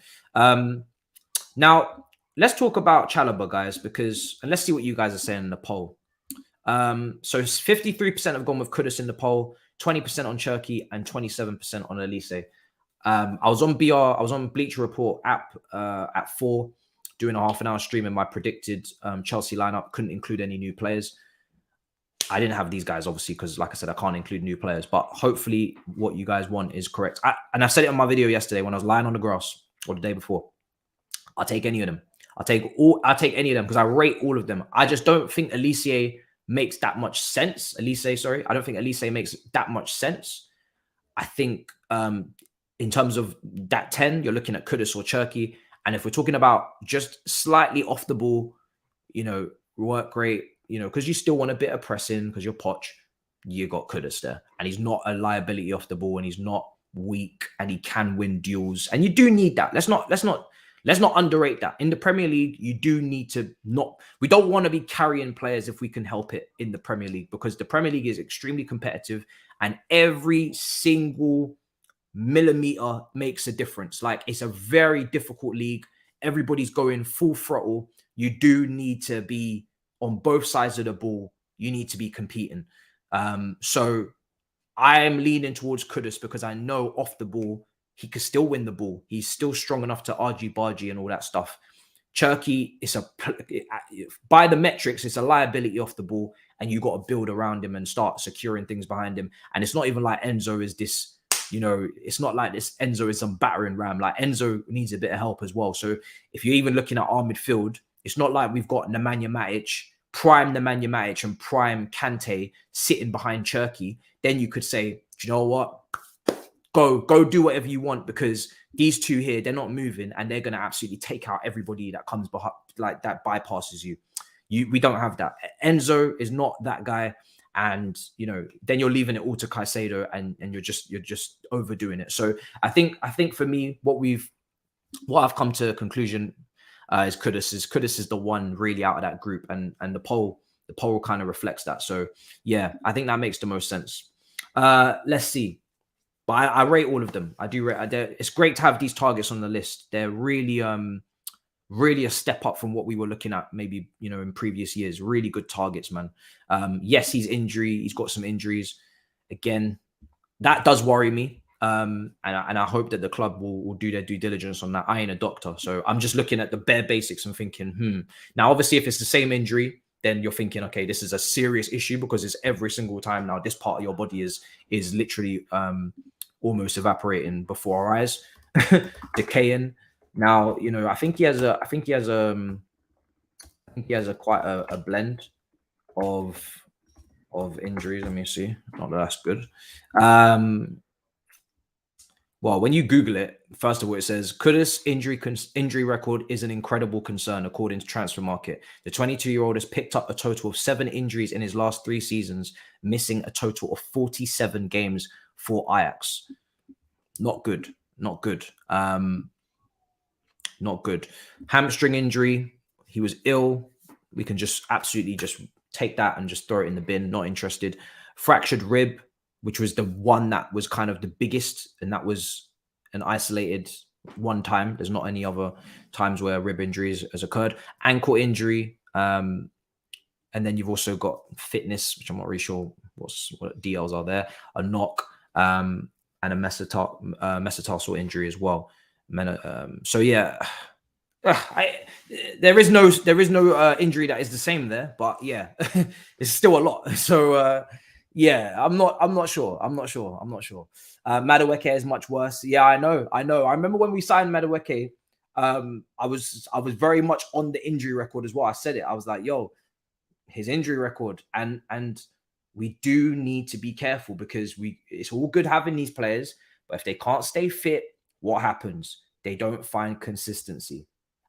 Now let's talk about Chalobah, guys, and let's see what you guys are saying in the poll. So 53% have gone with Kudus in the poll, 20% on Cherky, and 27% on Olise. I was on Bleacher Report app at 4, doing a half-an-hour stream, and my predicted Chelsea lineup couldn't include any new players. I didn't have these guys, obviously, because, like I said, I can't include new players. But hopefully what you guys want is correct. And I said it on my video yesterday when I was lying on the grass, or the day before. I'll take any of them. I'll take any of them because I rate all of them. I just don't think Olise makes that much sense. Sorry. I don't think Olise makes that much sense. I think in terms of that 10, you're looking at Kudus or Cherki. And if we're talking about just slightly off the ball, work rate, because you still want a bit of pressing because you're Poch, you got Kudus there. And he's not a liability off the ball and he's not weak and he can win duels. And you do need that. Let's not underrate that. In the Premier League, you do need to we don't want to be carrying players if we can help it in the Premier League, because the Premier League is extremely competitive and every single millimeter makes a difference. Like, it's a very difficult league. Everybody's going full throttle. You do need to be on both sides of the ball. You need to be competing. So I am leaning towards Kudus because I know off the ball, he could still win the ball. He's still strong enough to argy-bargy and all that stuff. Cherki, by the metrics, it's a liability off the ball, and you got to build around him and start securing things behind him. And it's not even like Enzo is this, it's not like this Enzo is some battering ram. Like, Enzo needs a bit of help as well. So if you're even looking at our midfield, it's not like we've got Nemanja Matic, prime Nemanja Matic and prime Kante sitting behind Cherki. Then you could say, do you know what? Go do whatever you want, because these two here, they're not moving and they're going to absolutely take out everybody that comes behind, like that bypasses you. We don't have that. Enzo is not that guy. And, then you're leaving it all to Caicedo and you're just overdoing it. So I think for me, what I've come to a conclusion is Kudus is the one really out of that group, and the poll kind of reflects that. So yeah, I think that makes the most sense. Let's see. But I rate all of them. I do rate. It's great to have these targets on the list. They're really, really a step up from what we were looking at maybe, in previous years. Really good targets, man. Yes, he's got some injuries. Again, that does worry me. And I hope that the club will do their due diligence on that. I ain't a doctor, so I'm just looking at the bare basics and thinking, Now, obviously, if it's the same injury, then you're thinking, okay, this is a serious issue, because it's every single time now. This part of your body is literally almost evaporating before our eyes, decaying. Now, I think he has a quite a blend of injuries. Let me see. Not that that's good. Well, when you Google it, first of all, it says Kudus' injury record is an incredible concern, according to Transfer Market. The 22-year-old has picked up a total of 7 injuries in his last 3 seasons, missing a total of 47 games for Ajax. Not good. Not good. Not good. Hamstring injury. He was ill. We can just absolutely just take that and just throw it in the bin. Not interested. Fractured rib, which was the one that was kind of the biggest, and that was an isolated one time. There's not any other times where rib injuries has occurred. Ankle injury, and then you've also got fitness, which I'm not really sure what DLs are there. A knock, and a metatarsal injury as well. So yeah, there is no injury that is the same there, but yeah, it's still a lot. So yeah, I'm not sure. Madueke is much worse. Yeah, I know. I remember when we signed Madueke, I was very much on the injury record as well. I said it. I was like, yo, his injury record, and we do need to be careful, because it's all good having these players, but if they can't stay fit, what happens? They don't find consistency.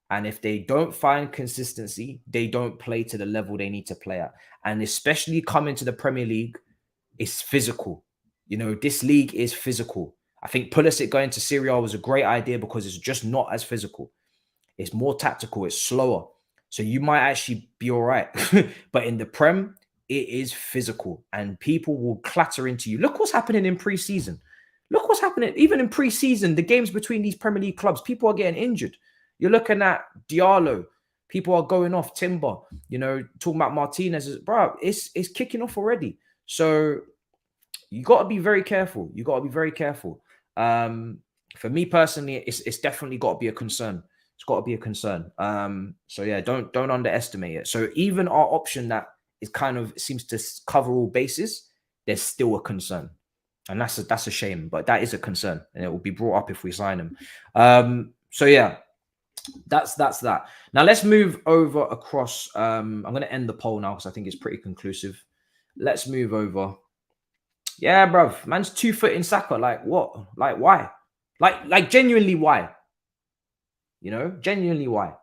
And if they don't find consistency, they don't play to the level they need to play at. And especially coming to the Premier League, it's physical. This league is physical. I think Pulisic going to Serie A was a great idea, because it's just not as physical. It's more tactical. It's slower. So you might actually be all right. But in the Prem, it is physical, and people will clatter into you. Look what's happening in pre-season. Look what's happening. Even in pre-season, the games between these Premier League clubs, people are getting injured. You're looking at Diallo. People are going off. Timber. Talking about Martinez. Bro, it's kicking off already. So you got to be very careful. For me personally, it's definitely got to be a concern. It's got to be a concern. So yeah, don't underestimate it. So even our option that is kind of seems to cover all bases, there's still a concern. And that's a shame, but that is a concern, and it will be brought up if we sign him. So yeah, That's that. Now let's move over across. I'm going to end the poll now because I think it's pretty conclusive. Let's move over. Yeah, bruv, man's 2 foot in Saka. Like what? Like why? Like genuinely why? You know, genuinely why?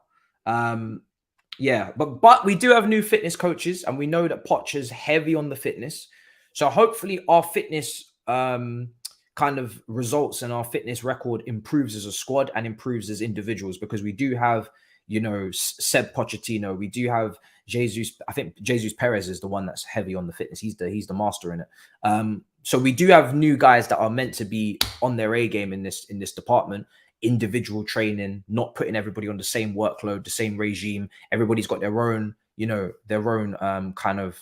Yeah, but we do have new fitness coaches, and we know that Poch's heavy on the fitness. So hopefully our fitness kind of results and our fitness record improves as a squad and improves as individuals, because we do have, you know, Seb Pochettino, we do have Jesus. I think Jesus Perez is the one that's heavy on the fitness. He's the master in it. So we do have new guys that are meant to be on their A game in this department. Individual training, not putting everybody on the same workload, the same regime. Everybody's got their own, you know, their own kind of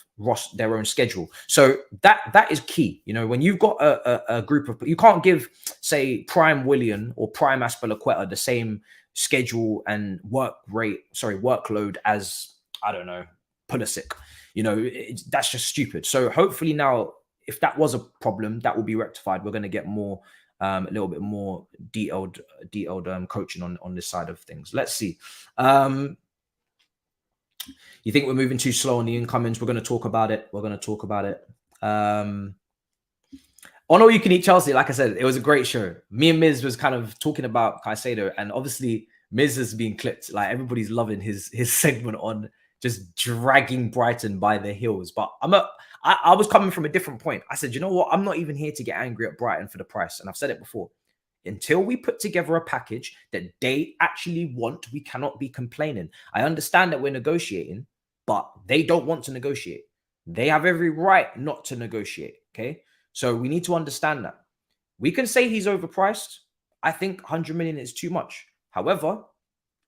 their own schedule. So that is key. You know, when you've got a group of, you can't give, say, Prime Willian or Prime Aspilicueta the same schedule and workload as, I don't know, Pulisic. You know, that's just stupid. So hopefully now, if that was a problem, that will be rectified. We're going to get more. A little bit more detailed coaching on this side of things. Let's see. You think we're moving too slow on the incomings? We're going to talk about it. On All You Can Eat Chelsea, like I said, it was a great show. Me and Miz was kind of talking about Caicedo, and obviously Miz has been clipped. Like everybody's loving his segment on just dragging Brighton by the heels. But I was coming from a different point. I said, you know what? I'm not even here to get angry at Brighton for the price. And I've said it before. Until we put together a package that they actually want, we cannot be complaining. I understand that we're negotiating, but they don't want to negotiate. They have every right not to negotiate, okay? So we need to understand that. We can say he's overpriced. I think 100 million is too much. However,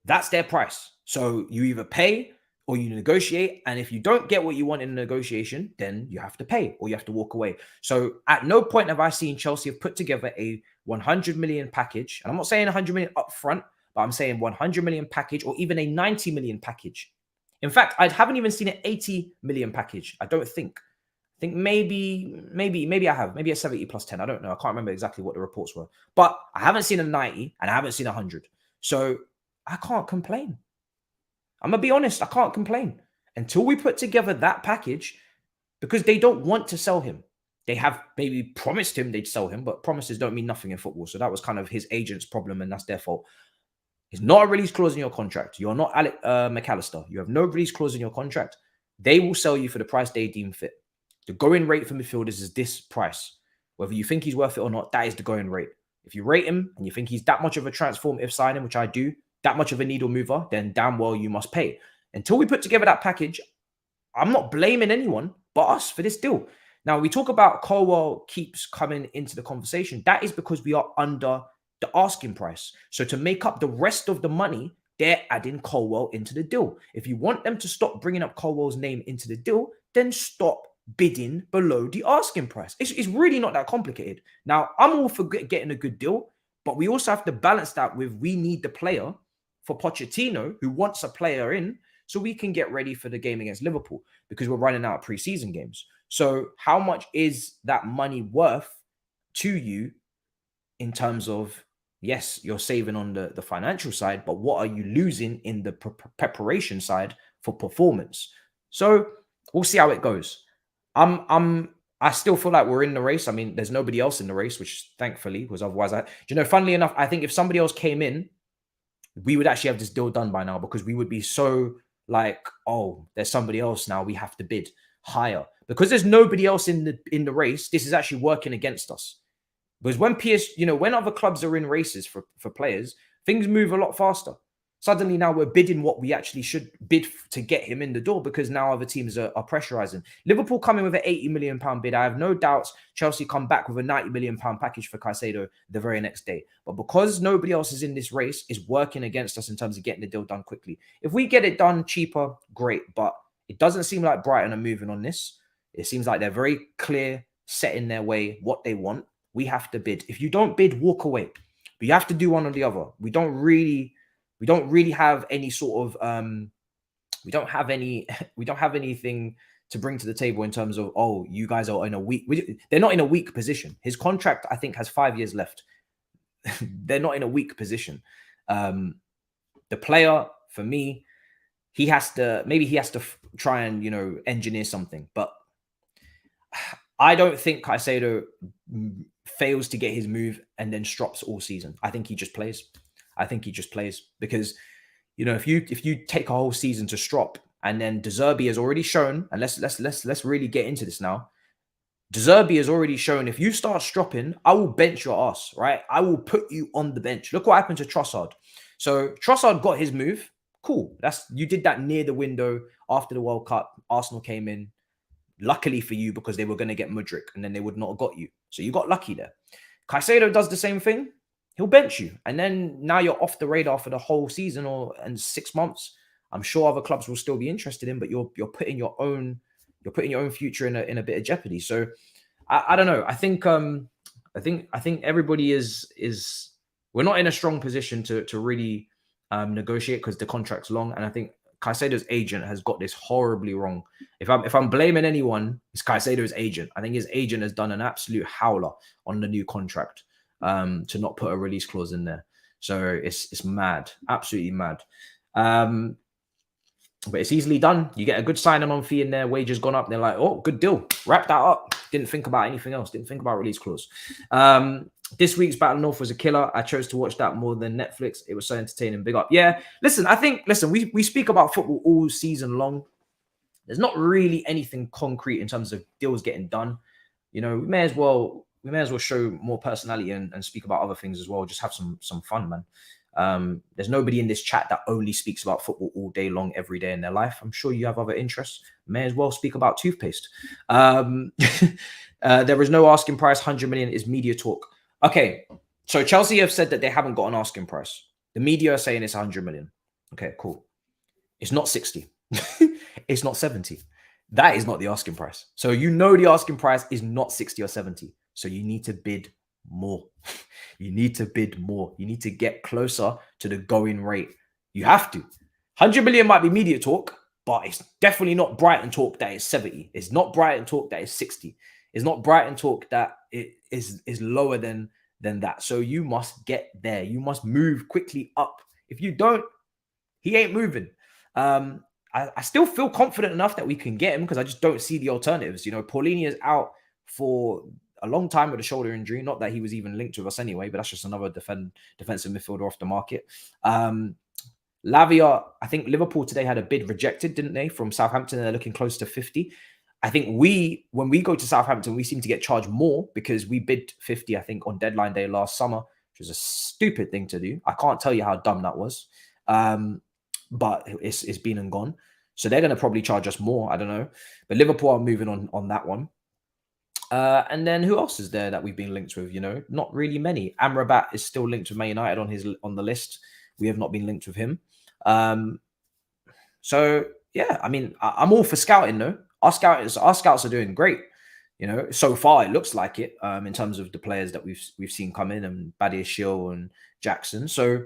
that's their price. So you either pay or you negotiate. And if you don't get what you want in a negotiation, then you have to pay or you have to walk away. So at no point have I seen Chelsea have put together a 100 million package. And I'm not saying 100 million up front, but I'm saying 100 million package or even a 90 million package. In fact, I haven't even seen an 80 million package. I don't think. I think maybe I have. Maybe a 70 plus 10. I don't know. I can't remember exactly what the reports were. But I haven't seen a 90 and I haven't seen 100. So I can't complain. I'm going to be honest, I can't complain until we put together that package, because they don't want to sell him. They have maybe promised him they'd sell him, but promises don't mean nothing in football. So that was kind of his agent's problem, and that's their fault. It's not a release clause in your contract. You're not Alec McAllister. You have no release clause in your contract. They will sell you for the price they deem fit. The going rate for midfielders is this price. Whether you think he's worth it or not, that is the going rate. If you rate him and you think he's that much of a transformative signing, which I do, that much of a needle mover, then damn well you must pay. Until we put together that package, I'm not blaming anyone but us for this deal. Now, we talk about Colwell keeps coming into the conversation. That is because we are under the asking price. So to make up the rest of the money, they're adding Colwell into the deal. If you want them to stop bringing up Colwell's name into the deal, then stop bidding below the asking price. It's really not that complicated. Now, I'm all for getting a good deal, but we also have to balance that with we need the player for Pochettino, who wants a player in, so we can get ready for the game against Liverpool, because we're running out of preseason games. So how much is that money worth to you in terms of, yes, you're saving on the financial side, but what are you losing in the preparation side for performance? So we'll see how it goes. I still feel like we're in the race. I mean, there's nobody else in the race, which thankfully, because otherwise, funnily enough, I think if somebody else came in, we would actually have this deal done by now, because we would be so like, oh, there's somebody else now, we have to bid higher. Because there's nobody else in the race, this is actually working against us. Because when when other clubs are in races for players, things move a lot faster. Suddenly now we're bidding what we actually should bid to get him in the door, because now other teams are pressurizing. Liverpool coming with an £80 million bid. I have no doubts Chelsea come back with a £90 million package for Caicedo the very next day. But because nobody else is in this race, is working against us in terms of getting the deal done quickly. If we get it done cheaper, great. But it doesn't seem like Brighton are moving on this. It seems like they're very clear, set in their way what they want. We have to bid. If you don't bid, walk away. But you have to do one or the other. We don't really have any sort of we don't have anything to bring to the table in terms of, oh, you guys are in a weak, they're not in a weak position. His contract, I think, has 5 years left. They're not in a weak position. the player, for me, he has to try and, you know, engineer something. But I don't think Caicedo fails to get his move and then strops all season. I think he just plays. Because, you know, if you take a whole season to strop, and then De Zerbi has already shown, and let's really get into this now. De Zerbi has already shown, if you start stropping, I will bench your ass, right? I will put you on the bench. Look what happened to Trossard. So Trossard got his move. Cool. You did that near the window after the World Cup. Arsenal came in. Luckily for you, because they were going to get Mudryk, and then they would not have got you. So you got lucky there. Caicedo does the same thing. He'll bench you. And then now you're off the radar for the whole season and 6 months. I'm sure other clubs will still be interested in, but you're putting your own future in a bit of jeopardy. So I don't know. I think everybody is we're not in a strong position to really negotiate, because the contract's long, and I think Caicedo's agent has got this horribly wrong. If I'm blaming anyone, it's Caicedo's agent. I think his agent has done an absolute howler on the new contract to not put a release clause in there. So it's mad, absolutely mad. But it's easily done. You get a good signing on fee in there, wages gone up. They're like, oh, good deal. Wrap that up. Didn't think about anything else. Didn't think about release clause. This week's Battle North was a killer. I chose to watch that more than Netflix. It was so entertaining. Big up. Yeah, listen, we speak about football all season long. There's not really anything concrete in terms of deals getting done. You know, we may as well show more personality and speak about other things as well. Just have some fun, man. There's nobody in this chat that only speaks about football all day long, every day in their life. I'm sure you have other interests. May as well speak about toothpaste. There is no asking price. 100 million is media talk. Okay, so Chelsea have said that they haven't got an asking price. The media are saying it's 100 million. Okay, cool. It's not 60. It's not 70. That is not the asking price. So you know the asking price is not 60 or 70. So you need to bid more. You need to bid more. You need to get closer to the going rate. You have to. 100 million might be media talk, but it's definitely not Brighton talk that is 70. It's not Brighton talk that is 60. It's not Brighton talk that it is lower than that. So you must get there. You must move quickly up. If you don't, he ain't moving. I still feel confident enough that we can get him, because I just don't see the alternatives. You know, Paulini is out for a long time with a shoulder injury. Not that he was even linked with us anyway, but that's just another defensive midfielder off the market. Lavia, I think Liverpool today had a bid rejected, didn't they, from Southampton? They're looking close to 50. I think when we go to Southampton, we seem to get charged more, because we bid 50, I think, on deadline day last summer, which was a stupid thing to do. I can't tell you how dumb that was. But it's been and gone. So they're going to probably charge us more. I don't know. But Liverpool are moving on that one. And then who else is there that we've been linked with? You know, not really many. Amrabat is still linked with Man United on the list. We have not been linked with him. So yeah, I mean, I'm all for scouting though. Our scouts are doing great. You know, so far it looks like it. In terms of the players that we've seen come in, and Badiashile and Jackson. So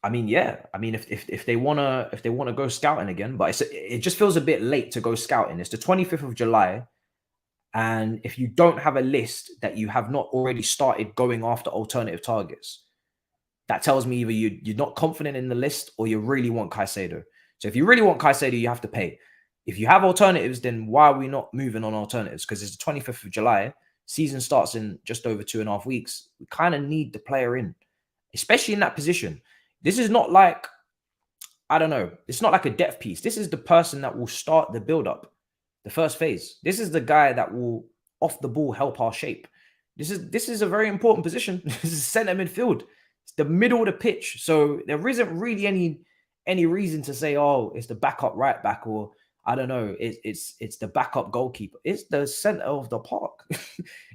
I mean, yeah. I mean, if they wanna go scouting again, but it just feels a bit late to go scouting. It's the 25th of July. And if you don't have a list that you have not already started going after alternative targets, that tells me either you're not confident in the list, or you really want Caicedo. So if you really want Caicedo, you have to pay. If you have alternatives, then why are we not moving on alternatives? Because it's the 25th of July. Season starts in just over 2.5 weeks. We kind of need the player in, especially in that position. This is not like, I don't know, it's not like a depth piece. This is the person that will start the build-up, the first phase. This is the guy that will, off the ball, help our shape. This is a very important position. This is centre midfield. It's the middle of the pitch. So there isn't really any reason to say, oh, it's the backup right back, or I don't know, it's the backup goalkeeper. It's the centre of the park.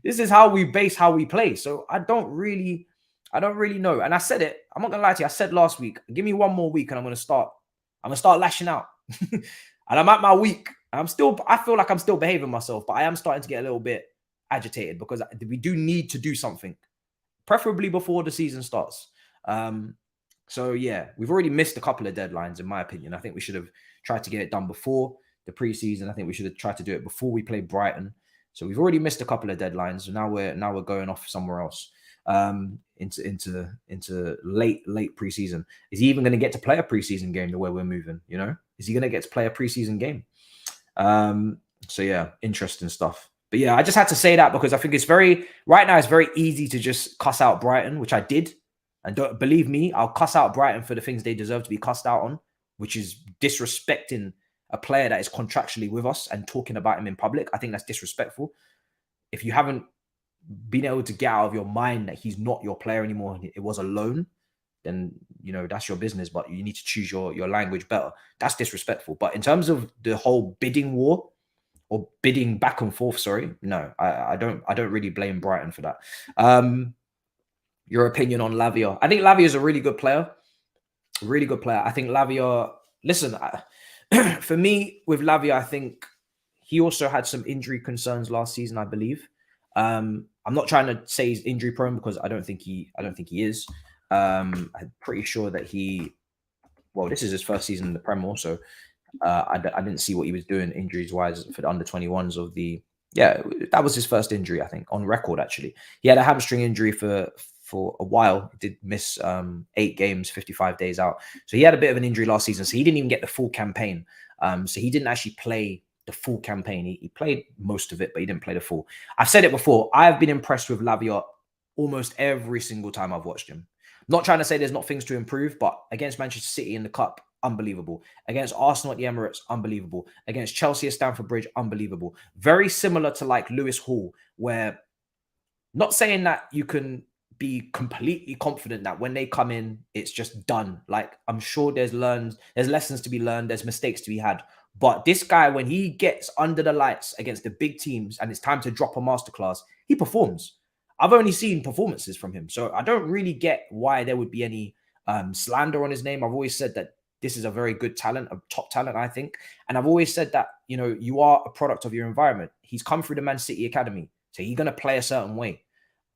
This is how we base how we play. So I don't really know. And I said it, I'm not gonna lie to you. I said last week, give me one more week and I'm gonna start lashing out. And I'm at my week. I feel like I'm still behaving myself, but I am starting to get a little bit agitated, because we do need to do something, preferably before the season starts. So yeah, we've already missed a couple of deadlines, in my opinion. I think we should have tried to get it done before the preseason. I think we should have tried to do it before we play Brighton. So we've already missed a couple of deadlines. Now we're going off somewhere else. into late preseason. Is he even going to get to play a preseason game the way we're moving? You know, is he going to get to play a preseason game? So yeah, interesting stuff. But yeah, I just had to say that because I think it's right now it's very easy to just cuss out Brighton, which I did. And don't believe me, I'll cuss out Brighton for the things they deserve to be cussed out on, which is disrespecting a player that is contractually with us and talking about him in public. I think that's disrespectful. If you haven't been able to get out of your mind that he's not your player anymore, and it was a loan, then, you know, that's your business, but you need to choose your language better. That's disrespectful. But in terms of the whole bidding war or bidding back and forth, sorry, no, I don't really blame Brighton for that. Your opinion on Lavia? I think Lavia is a really good player. Really good player. I think Lavia, listen, for me with Lavia, I think he also had some injury concerns last season, I believe. I'm not trying to say he's injury prone because I don't think he is. I'm pretty sure that this is his first season in the Prem also. I didn't see what he was doing injuries wise for the under 21s of the, that was his first injury, I think, on record. Actually, he had a hamstring injury for a while. He did miss 8 games, 55 days out. So he had a bit of an injury last season. So he didn't even get the full campaign. So he didn't actually play the full campaign. He played most of it, but he didn't play the full. I've said it before. I've been impressed with Lavia almost every single time I've watched him. I'm not trying to say there's not things to improve, but against Manchester City in the Cup, unbelievable. Against Arsenal at the Emirates, unbelievable. Against Chelsea at Stamford Bridge, unbelievable. Very similar to like Lewis Hall, where, not saying that you can be completely confident that when they come in, it's just done. Like, I'm sure there's lessons to be learned, there's mistakes to be had. But this guy, when he gets under the lights against the big teams and it's time to drop a masterclass, he performs. I've only seen performances from him. So I don't really get why there would be any slander on his name. I've always said that this is a very good talent, a top talent, I think. And I've always said that, you know, you are a product of your environment. He's come through the Man City Academy, so he's going to play a certain way.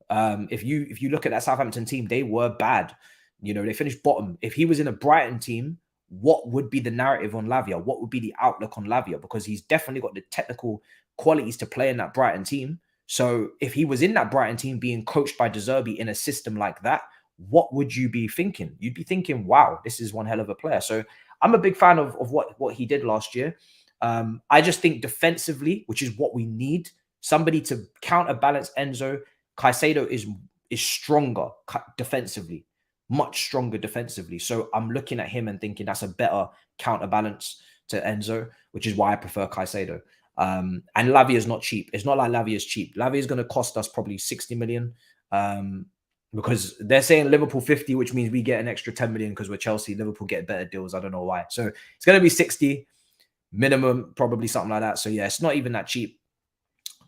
If you look at that Southampton team, they were bad. You know, they finished bottom. If he was in a Brighton team, what would be the narrative on Lavia? What would be the outlook on Lavia? Because he's definitely got the technical qualities to play in that Brighton team. So if he was in that Brighton team being coached by De Zerbi in a system like that, what would you be thinking? You'd be thinking, wow, this is one hell of a player. So I'm a big fan of what he did last year. I just think defensively, which is what we need, somebody to counterbalance Enzo. Caicedo is stronger defensively, much stronger defensively. So I'm looking at him and thinking that's a better counterbalance to Enzo, which is why I prefer Caicedo. And Lavia is not cheap. It's not like Lavia is cheap. Lavia is going to cost us probably 60 million. Because they're saying Liverpool 50, which means we get an extra 10 million because we're Chelsea. Liverpool get better deals. I don't know why. So it's going to be 60 minimum, probably something like that. So yeah, it's not even that cheap.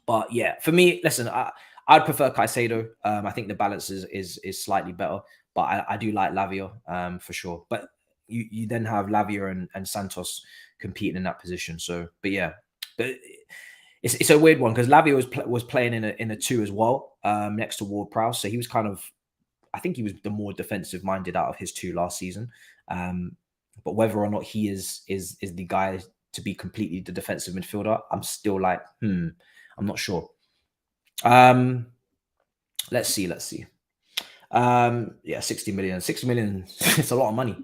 But yeah, for me, listen, I'd prefer Caicedo. I think the balance is slightly better, but I do like Lavia for sure. But you then have Lavia and Santos competing in that position. So, but yeah, but it's a weird one because Lavia was playing in a 2 as well, next to Ward-Prowse. So he was kind of, I think he was the more defensive minded out of his 2 last season. But whether or not he is the guy to be completely the defensive midfielder, I'm still like, I'm not sure. Let's see. Yeah, 60 million. 60 million, it's a lot of money.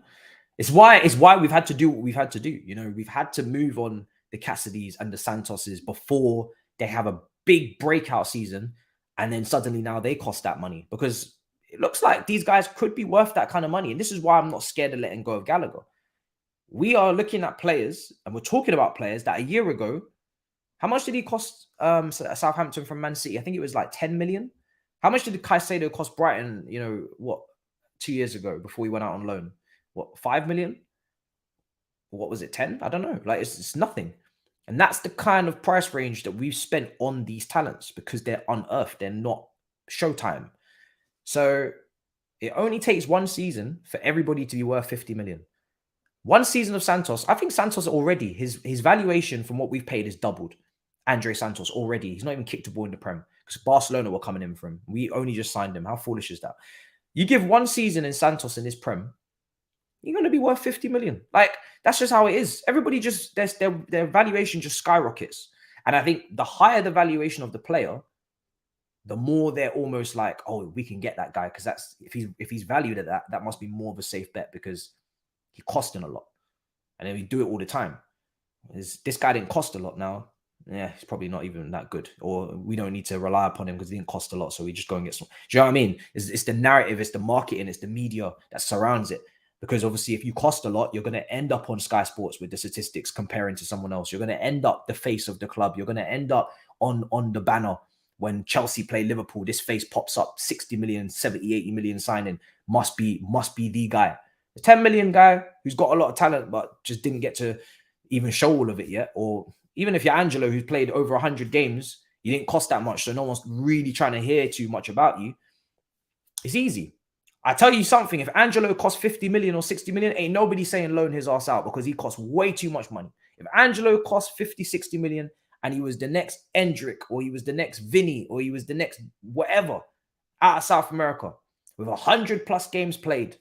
It's why we've had to do what we've had to do. You know, we've had to move on the Cassidys and the Santoses before they have a big breakout season, and then suddenly now they cost that money, because it looks like these guys could be worth that kind of money. And this is why I'm not scared of letting go of Gallagher. We are looking at players, and we're talking about players that a year ago, how much did he cost Southampton from Man City? I think it was like 10 million. How much did Caicedo cost Brighton, you know, what, 2 years ago before he went out on loan? What, 5 million? What was it, 10? I don't know. Like, it's nothing. And that's the kind of price range that we've spent on these talents, because they're unearthed. They're not Showtime. So it only takes one season for everybody to be worth 50 million. One season of Santos. I think Santos already, his valuation from what we've paid is doubled. Andre Santos already. He's not even kicked a ball in the Prem, because Barcelona were coming in for him. We only just signed him. How foolish is that? You give one season in Santos in this Prem, you're going to be worth 50 million. Like, that's just how it is. Everybody just, their valuation just skyrockets. And I think the higher the valuation of the player, the more they're almost like, oh, we can get that guy, because that's if he's valued at that, that must be more of a safe bet because he costing a lot, and then we do it all the time. This guy didn't cost a lot now. Yeah, he's probably not even that good, or we don't need to rely upon him because he didn't cost a lot, so we just go and get some. Do you know what I mean? It's the narrative, it's the marketing, it's the media that surrounds it. Because obviously, if you cost a lot, you're going to end up on Sky Sports with the statistics comparing to someone else. You're going to end up the face of the club. You're going to end up on the banner when Chelsea play Liverpool. This face pops up, 60 million, 70, 80 million signing. Must be the guy. The 10 million guy who's got a lot of talent but just didn't get to even show all of it yet. Or even if you're Angelo, who's played over 100 games, you didn't cost that much, so no one's really trying to hear too much about you. It's easy. I tell you something, if Angelo costs 50 million or 60 million, ain't nobody saying loan his ass out because he costs way too much money. If Angelo costs 50, 60 million and he was the next Endrick or he was the next Vinny or he was the next whatever out of South America with 100+ games played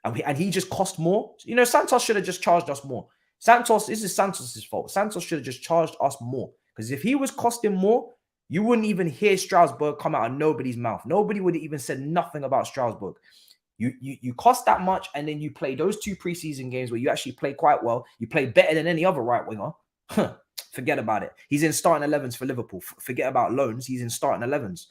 and he just cost more, you know, Santos should have just charged us more. This is Santos's fault. Santos should have just charged us more, because if he was costing more, you wouldn't even hear Strasbourg come out of nobody's mouth. Nobody would have even said nothing about Strasbourg. You cost that much, and then you play those 2 preseason games where you actually play quite well. You play better than any other right winger. Forget about it. He's in starting 11s for Liverpool. Forget about loans. He's in starting 11s.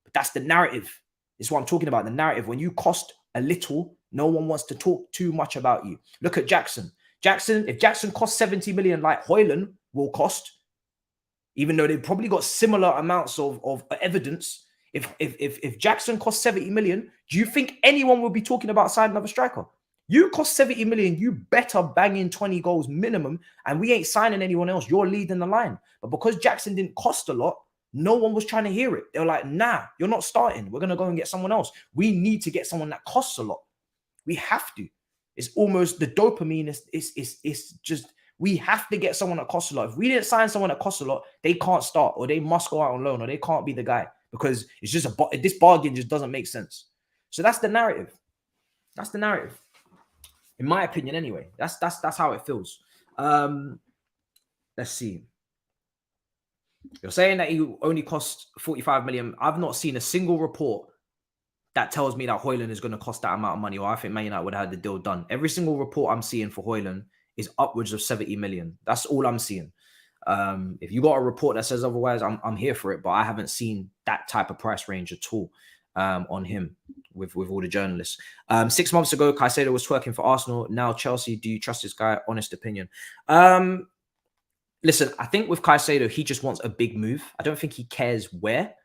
But that's the narrative. It's what I'm talking about, the narrative. When you cost a little, no one wants to talk too much about you. Look at Jackson. If Jackson costs 70 million like Hairline will cost, even though they've probably got similar amounts of evidence, if Jackson costs 70 million, do you think anyone will be talking about signing another striker? You cost 70 million, you better bang in 20 goals minimum, and we ain't signing anyone else. You're leading the line. But because Jackson didn't cost a lot, no one was trying to hear it. They were like, nah, you're not starting. We're going to go and get someone else. We need to get someone that costs a lot. We have to. It's almost the dopamine. It's just, we have to get someone that costs a lot. If we didn't sign someone that costs a lot, they can't start, or they must go out on loan, or they can't be the guy, because it's just this bargain just doesn't make sense. So that's the narrative. That's the narrative, in my opinion. Anyway, that's how it feels. Let's see. You're saying that he only cost 45 million. I've not seen a single report that tells me that Hairline is going to cost that amount of money, or I think Man United would have had the deal done. Every single report I'm seeing for Hairline is upwards of 70 million. That's all I'm seeing. If you got a report that says otherwise, I'm here for it, but I haven't seen that type of price range at all on him with all the journalists. 6 months ago, Caicedo was twerking for Arsenal. Now Chelsea. Do you trust this guy? Honest opinion. Listen, I think with Caicedo, he just wants a big move. I don't think he cares where.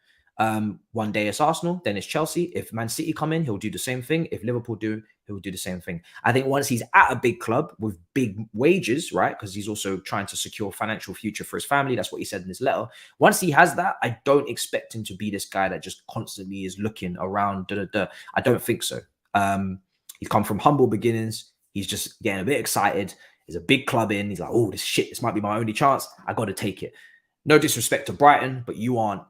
One day it's Arsenal, then it's Chelsea. If Man City come in, he'll do the same thing. If Liverpool do, he'll do the same thing. I think once he's at a big club with big wages, right? Because he's also trying to secure financial future for his family. That's what he said in his letter. Once he has that, I don't expect him to be this guy that just constantly is looking around. I don't think so. He's come from humble beginnings. He's just getting a bit excited. There's a big club in. He's like, oh, this might be my only chance. I got to take it. No disrespect to Brighton, but you aren't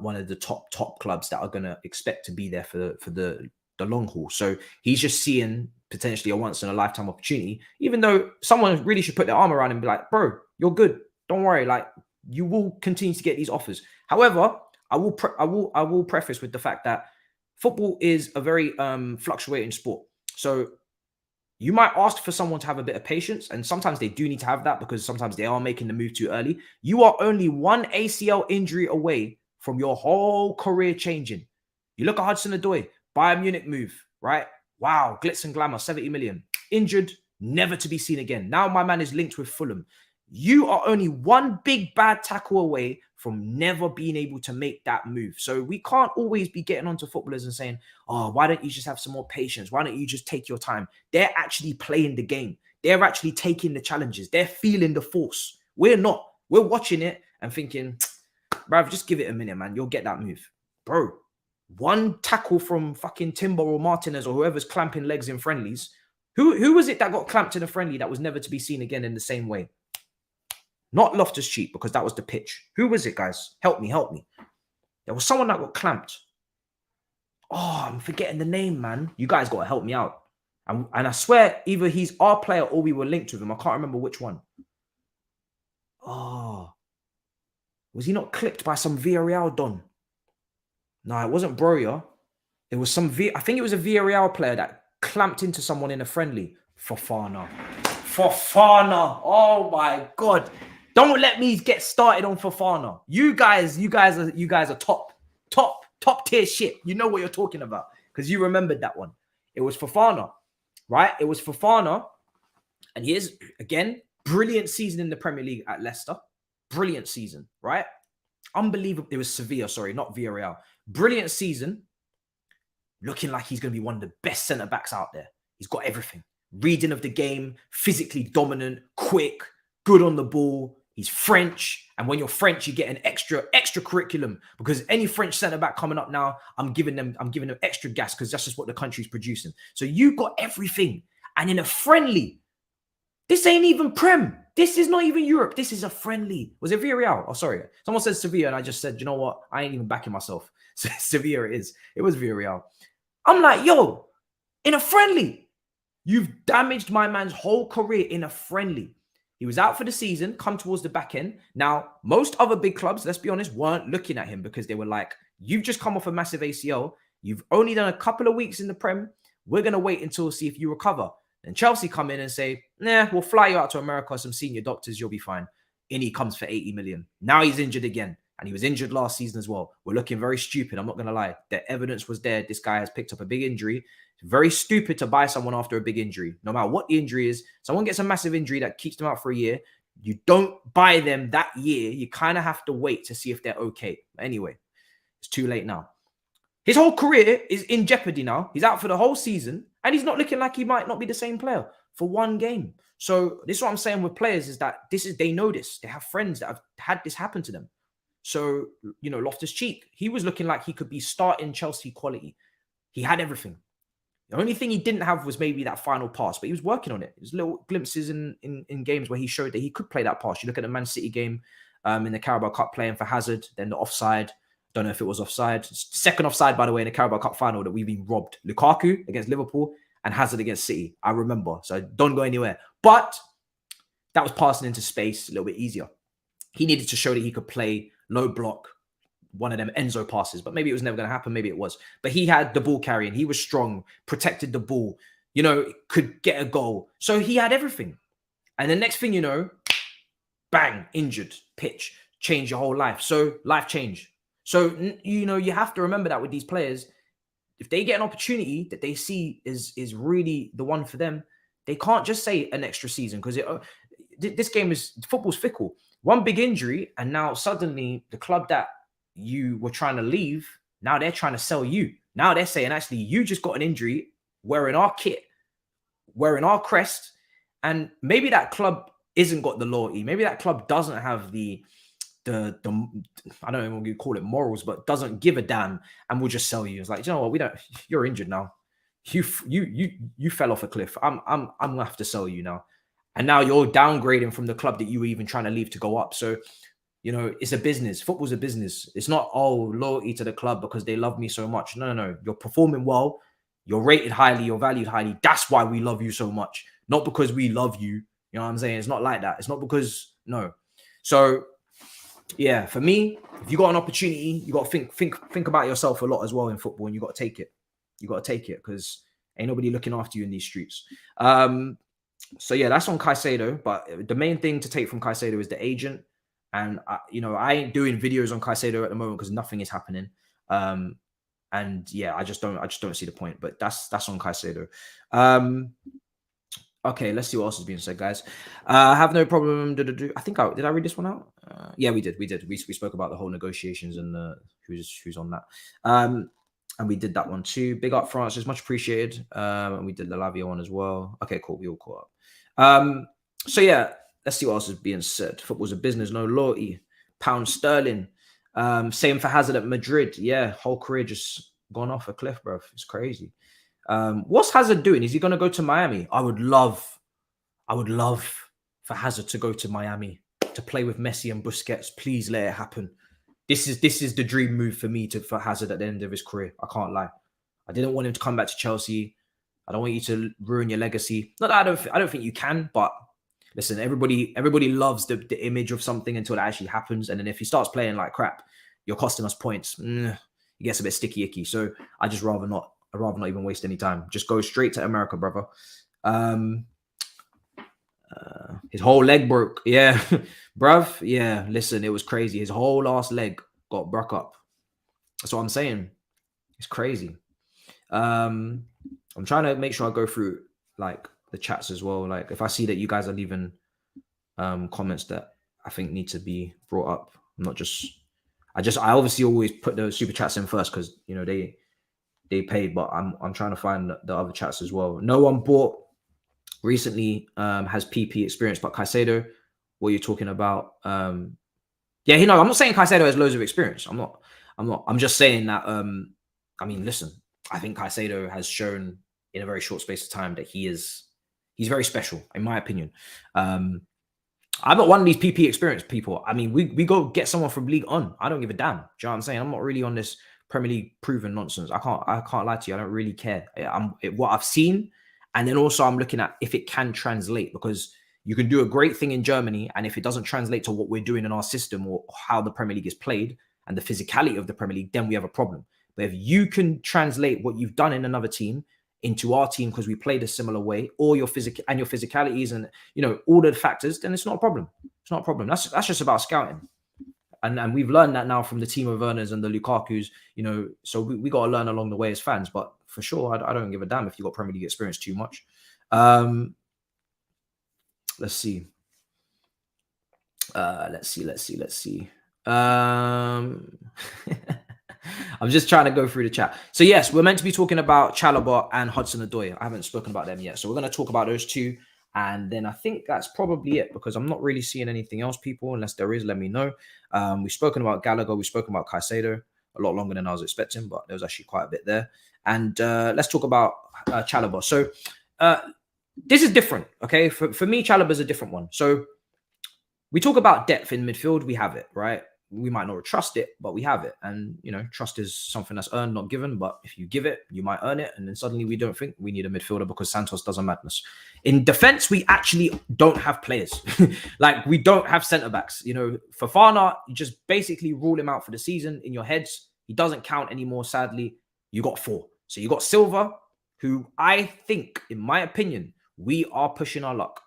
one of the top clubs that are going to expect to be there for the long haul. So he's just seeing potentially a once in a lifetime opportunity, even though someone really should put their arm around him and be like, bro, you're good. Don't worry. Like, you will continue to get these offers. However, I will preface with the fact that football is a very fluctuating sport. So you might ask for someone to have a bit of patience, and sometimes they do need to have that because sometimes they are making the move too early. You are only one ACL injury away from your whole career changing. You look at Hudson Odoi, Bayern Munich move, right? Wow, glitz and glamour, 70 million. Injured, never to be seen again. Now my man is linked with Fulham. You are only one big bad tackle away from never being able to make that move. So we can't always be getting onto footballers and saying, oh, why don't you just have some more patience? Why don't you just take your time? They're actually playing the game. They're actually taking the challenges. They're feeling the force. We're not. We're watching it and thinking, bruv, just give it a minute, man. You'll get that move. Bro, one tackle from fucking Timber or Martinez or whoever's clamping legs in friendlies. Who was it that got clamped in a friendly that was never to be seen again in the same way? Not Loftus-Cheek, because that was the pitch. Who was it, guys? Help me. There was someone that got clamped. Oh, I'm forgetting the name, man. You guys got to help me out. And I swear, either he's our player or we were linked with him. I can't remember which one. Oh. Was he not clipped by some Villarreal don? No, it wasn't Broya. It was I think it was a Villarreal player that clamped into someone in a friendly. Fofana. Fofana. Oh my God. Don't let me get started on Fofana. You guys are top tier shit. You know what you're talking about because you remembered that one. It was Fofana, right? It was Fofana. And here's, again, brilliant season in the Premier League at Leicester. Brilliant season, right? Unbelievable. It was Sevilla, sorry, not Villarreal. Brilliant season. Looking like he's going to be one of the best centre-backs out there. He's got everything. Reading of the game, physically dominant, quick, good on the ball. He's French. And when you're French, you get an extra curriculum because any French centre-back coming up now, I'm giving them extra gas because that's just what the country's producing. So you got everything. And in a friendly, this ain't even Prem. This is not even Europe. This is a friendly. Was it Villarreal? Oh, sorry. Someone said Sevilla, and I just said, you know what? I ain't even backing myself. So Sevilla it is. It was Villarreal. I'm like, yo, in a friendly, you've damaged my man's whole career in a friendly. He was out for the season, come towards the back end. Now, most other big clubs, let's be honest, weren't looking at him because they were like, you've just come off a massive ACL. You've only done a couple of weeks in the Prem. We're going to wait until see if you recover. And Chelsea come in and say, nah, we'll fly you out to America, some senior doctors, you'll be fine. In he comes for 80 million. Now he's injured again. And he was injured last season as well. We're looking very stupid. I'm not going to lie. The evidence was there. This guy has picked up a big injury. It's very stupid to buy someone after a big injury. No matter what the injury is, someone gets a massive injury that keeps them out for a year. You don't buy them that year. You kind of have to wait to see if they're okay. Anyway, it's too late now. His whole career is in jeopardy now. He's out for the whole season. And he's not looking like he might not be the same player for one game. So this is what I'm saying with players is that they know this. They have friends that have had this happen to them. So, you know, Loftus-Cheek, he was looking like he could be starting Chelsea quality. He had everything. The only thing he didn't have was maybe that final pass, but he was working on it. There's little glimpses in games where he showed that he could play that pass. You look at the Man City game in the Carabao Cup playing for Hazard, then the offside. Don't know if it was offside. Second offside, by the way, in the Carabao Cup final that we've been robbed. Lukaku against Liverpool and Hazard against City. I remember. So don't go anywhere. But that was passing into space a little bit easier. He needed to show that he could play low block, one of them Enzo passes. But maybe it was never going to happen. Maybe it was. But he had the ball carrying. He was strong, protected the ball, you know, could get a goal. So he had everything. And the next thing you know, bang, injured, pitch, change your whole life. So life change. So, you know, you have to remember that with these players, if they get an opportunity that they see is really the one for them, they can't just say an extra season because this game is, football's fickle. One big injury, and now suddenly the club that you were trying to leave, now they're trying to sell you. Now they're saying, actually, you just got an injury, wearing our kit, wearing our crest, and maybe that club isn't got the loyalty. Maybe that club doesn't have the I don't know what you call it, morals, but doesn't give a damn and will just sell you. It's like, you know what, you're injured now. You fell off a cliff. I'm gonna have to sell you now. And now you're downgrading from the club that you were even trying to leave to go up. So, you know, it's a business. Football's a business. It's not, oh, loyalty to the club because they love me so much. No. You're performing well. You're rated highly. You're valued highly. That's why we love you so much. Not because we love you. You know what I'm saying? It's not like that. It's not because, no. So, yeah, for me, if you got an opportunity, you got to think about yourself a lot as well in football, and you got to take it. You got to take it because ain't nobody looking after you in these streets. So yeah, that's on Caicedo. But the main thing to take from Caicedo is the agent. And you know, I ain't doing videos on Caicedo at the moment because nothing is happening. And yeah, I just don't see the point. But that's on Caicedo. Okay, let's see what else is being said, guys. I have no problem. Did I read this one out? Yeah, we did. We spoke about the whole negotiations and who's on that. And we did that one too. Big up, Francis, much appreciated. And we did the Lavia one as well. Okay, cool. We all caught up. So yeah, let's see what else is being said. Football's a business, no loyalty. Pound sterling. Same for Hazard at Madrid. Yeah, whole career just gone off a cliff, bro. It's crazy. What's Hazard doing? Is he going to go to Miami? I would love for Hazard to go to Miami to play with Messi and Busquets. Please let it happen. This is the dream move for me for Hazard at the end of his career. I can't lie. I didn't want him to come back to Chelsea. I don't want you to ruin your legacy. Not that I don't think you can, but listen, everybody loves the image of something until it actually happens. And then if he starts playing like crap, you're costing us points. it gets a bit sticky icky. So I just rather not. I'd rather not even waste any time. Just go straight to America, brother. His whole leg broke. Yeah, bruv. Yeah, listen, it was crazy. His whole last leg got broke up. That's what I'm saying. It's crazy. I'm trying to make sure I go through like the chats as well. Like if I see that you guys are leaving comments that I think need to be brought up, I'm not just. I obviously always put the super chats in first because you know they paid, but I'm trying to find the other chats as well. No one bought recently has PP experience, but Caicedo, what you're talking about? Yeah, I'm not saying Caicedo has loads of experience. I'm not. I'm just saying that. I mean, listen, I think Caicedo has shown in a very short space of time that he's very special, in my opinion. I'm not one of these PP experienced people. I mean, we go get someone from League On. I don't give a damn. Do you know what I'm saying? I'm not really on this Premier League proven nonsense. I can't lie to you. I don't really care. What I've seen, and then also I'm looking at if it can translate, because you can do a great thing in Germany, and if it doesn't translate to what we're doing in our system or how the Premier League is played and the physicality of the Premier League, then we have a problem. But if you can translate what you've done in another team into our team because we played a similar way, or your physicalities and all the factors, then it's not a problem. It's not a problem. That's just about scouting. And we've learned that now from the team of Werners and the Lukaku's, so we got to learn along the way as fans. But for sure, I don't give a damn if you got Premier League experience too much. Let's see. Let's see. I'm just trying to go through the chat. So yes, we're meant to be talking about Chalobah and Hudson-Odoi. I haven't spoken about them yet. So we're going to talk about those two. And then I think that's probably it, because I'm not really seeing anything else, people. Unless there is, let me know. We've spoken about Gallagher. We've spoken about Caicedo. A lot longer than I was expecting, but there was actually quite a bit there. And let's talk about Chalobah. So this is different, okay? For me, Chalobah is a different one. So we talk about depth in midfield. We have it, right? We might not trust it, but we have it. And, trust is something that's earned, not given. But if you give it, you might earn it. And then suddenly we don't think we need a midfielder because Santos does a madness. In defense, we actually don't have players. Like, we don't have centre-backs. Fofana, you just basically rule him out for the season in your heads. He doesn't count anymore, sadly. You got 4. So you got Silva, who I think, in my opinion, we are pushing our luck.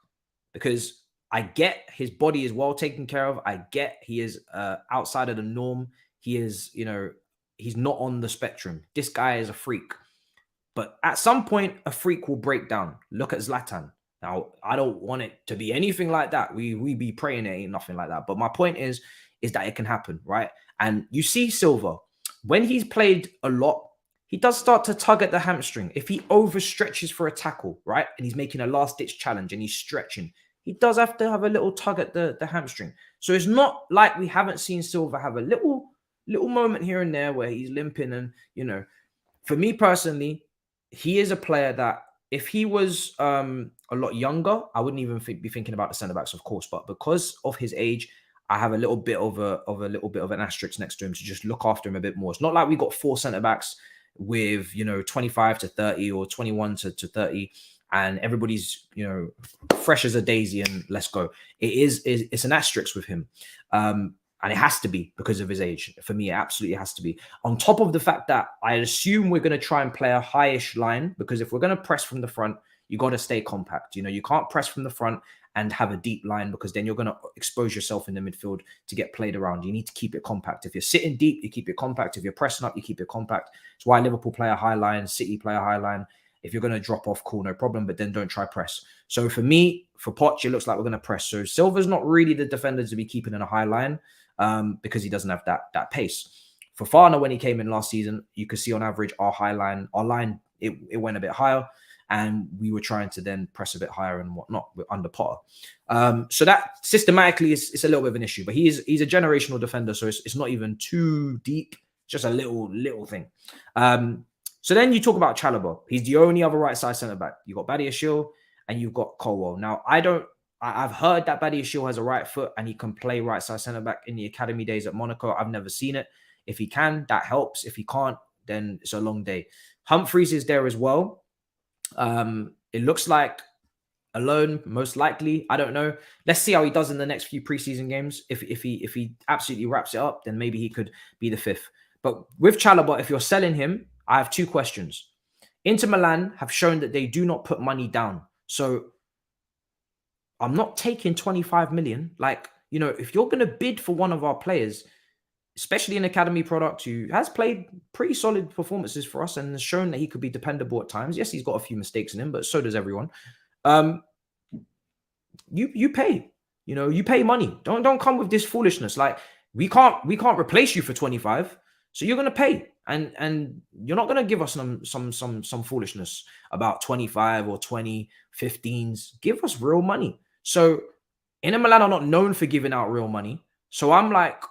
Because I get his body is well taken care of. I get he is outside of the norm. He is, he's not on the spectrum. This guy is a freak. But at some point, a freak will break down. Look at Zlatan. Now, I don't want it to be anything like that. We be praying it ain't nothing like that. But my point is that it can happen, right? And you see Silva, when he's played a lot, he does start to tug at the hamstring. If he overstretches for a tackle, right? And he's making a last-ditch challenge and he's stretching, he does have to have a little tug at the hamstring. So it's not like we haven't seen Silva have a little moment here and there where he's limping. And, for me personally, he is a player that if he was a lot younger, I wouldn't even be thinking about the centre-backs, of course. But because of his age, I have a little bit of an asterisk next to him to just look after him a bit more. It's not like we got 4 centre-backs with, 25 to 30 or 21 to 30. And everybody's, fresh as a daisy and let's go. It's an asterisk with him. And it has to be because of his age. For me, it absolutely has to be. On top of the fact that I assume we're going to try and play a highish line, because if we're going to press from the front, you got to stay compact. You can't press from the front and have a deep line, because then you're going to expose yourself in the midfield to get played around. You need to keep it compact. If you're sitting deep, you keep it compact. If you're pressing up, you keep it compact. It's why Liverpool play a high line, City play a high line. If you're going to drop off, cool, no problem, but then don't try press. So for me, for Poch, it looks like we're going to press. So Silva's not really the defender to be keeping in a high line because he doesn't have that pace. Fofana, when he came in last season, you could see on average our line, it went a bit higher, and we were trying to then press a bit higher and whatnot under Potter. So that systematically it's a little bit of an issue, but he's a generational defender, so it's not even too deep, just a little thing. So then you talk about Chalobah. He's the only other right side centre back. You got Badiashile and you've got Colwell. Now I've heard that Badiashile has a right foot and he can play right side centre back in the academy days at Monaco. I've never seen it. If he can, that helps. If he can't, then it's a long day. Humphries is there as well. It looks like alone, most likely. I don't know. Let's see how he does in the next few preseason games. If he absolutely wraps it up, then maybe he could be the 5th. But with Chalobah, if you're selling him, I have two questions. Inter Milan have shown that they do not put money down. So I'm not taking 25 million. Like, you know, if you're going to bid for one of our players, especially an academy product who has played pretty solid performances for us and has shown that he could be dependable at times. Yes, he's got a few mistakes in him, but so does everyone. You pay, you know, you pay money. Don't come with this foolishness. Like we can't replace you for 25. So you're gonna pay, and you're not gonna give us some foolishness about 25 or 20, 15s. Give us real money. So Inter Milan are not known for giving out real money. So I'm like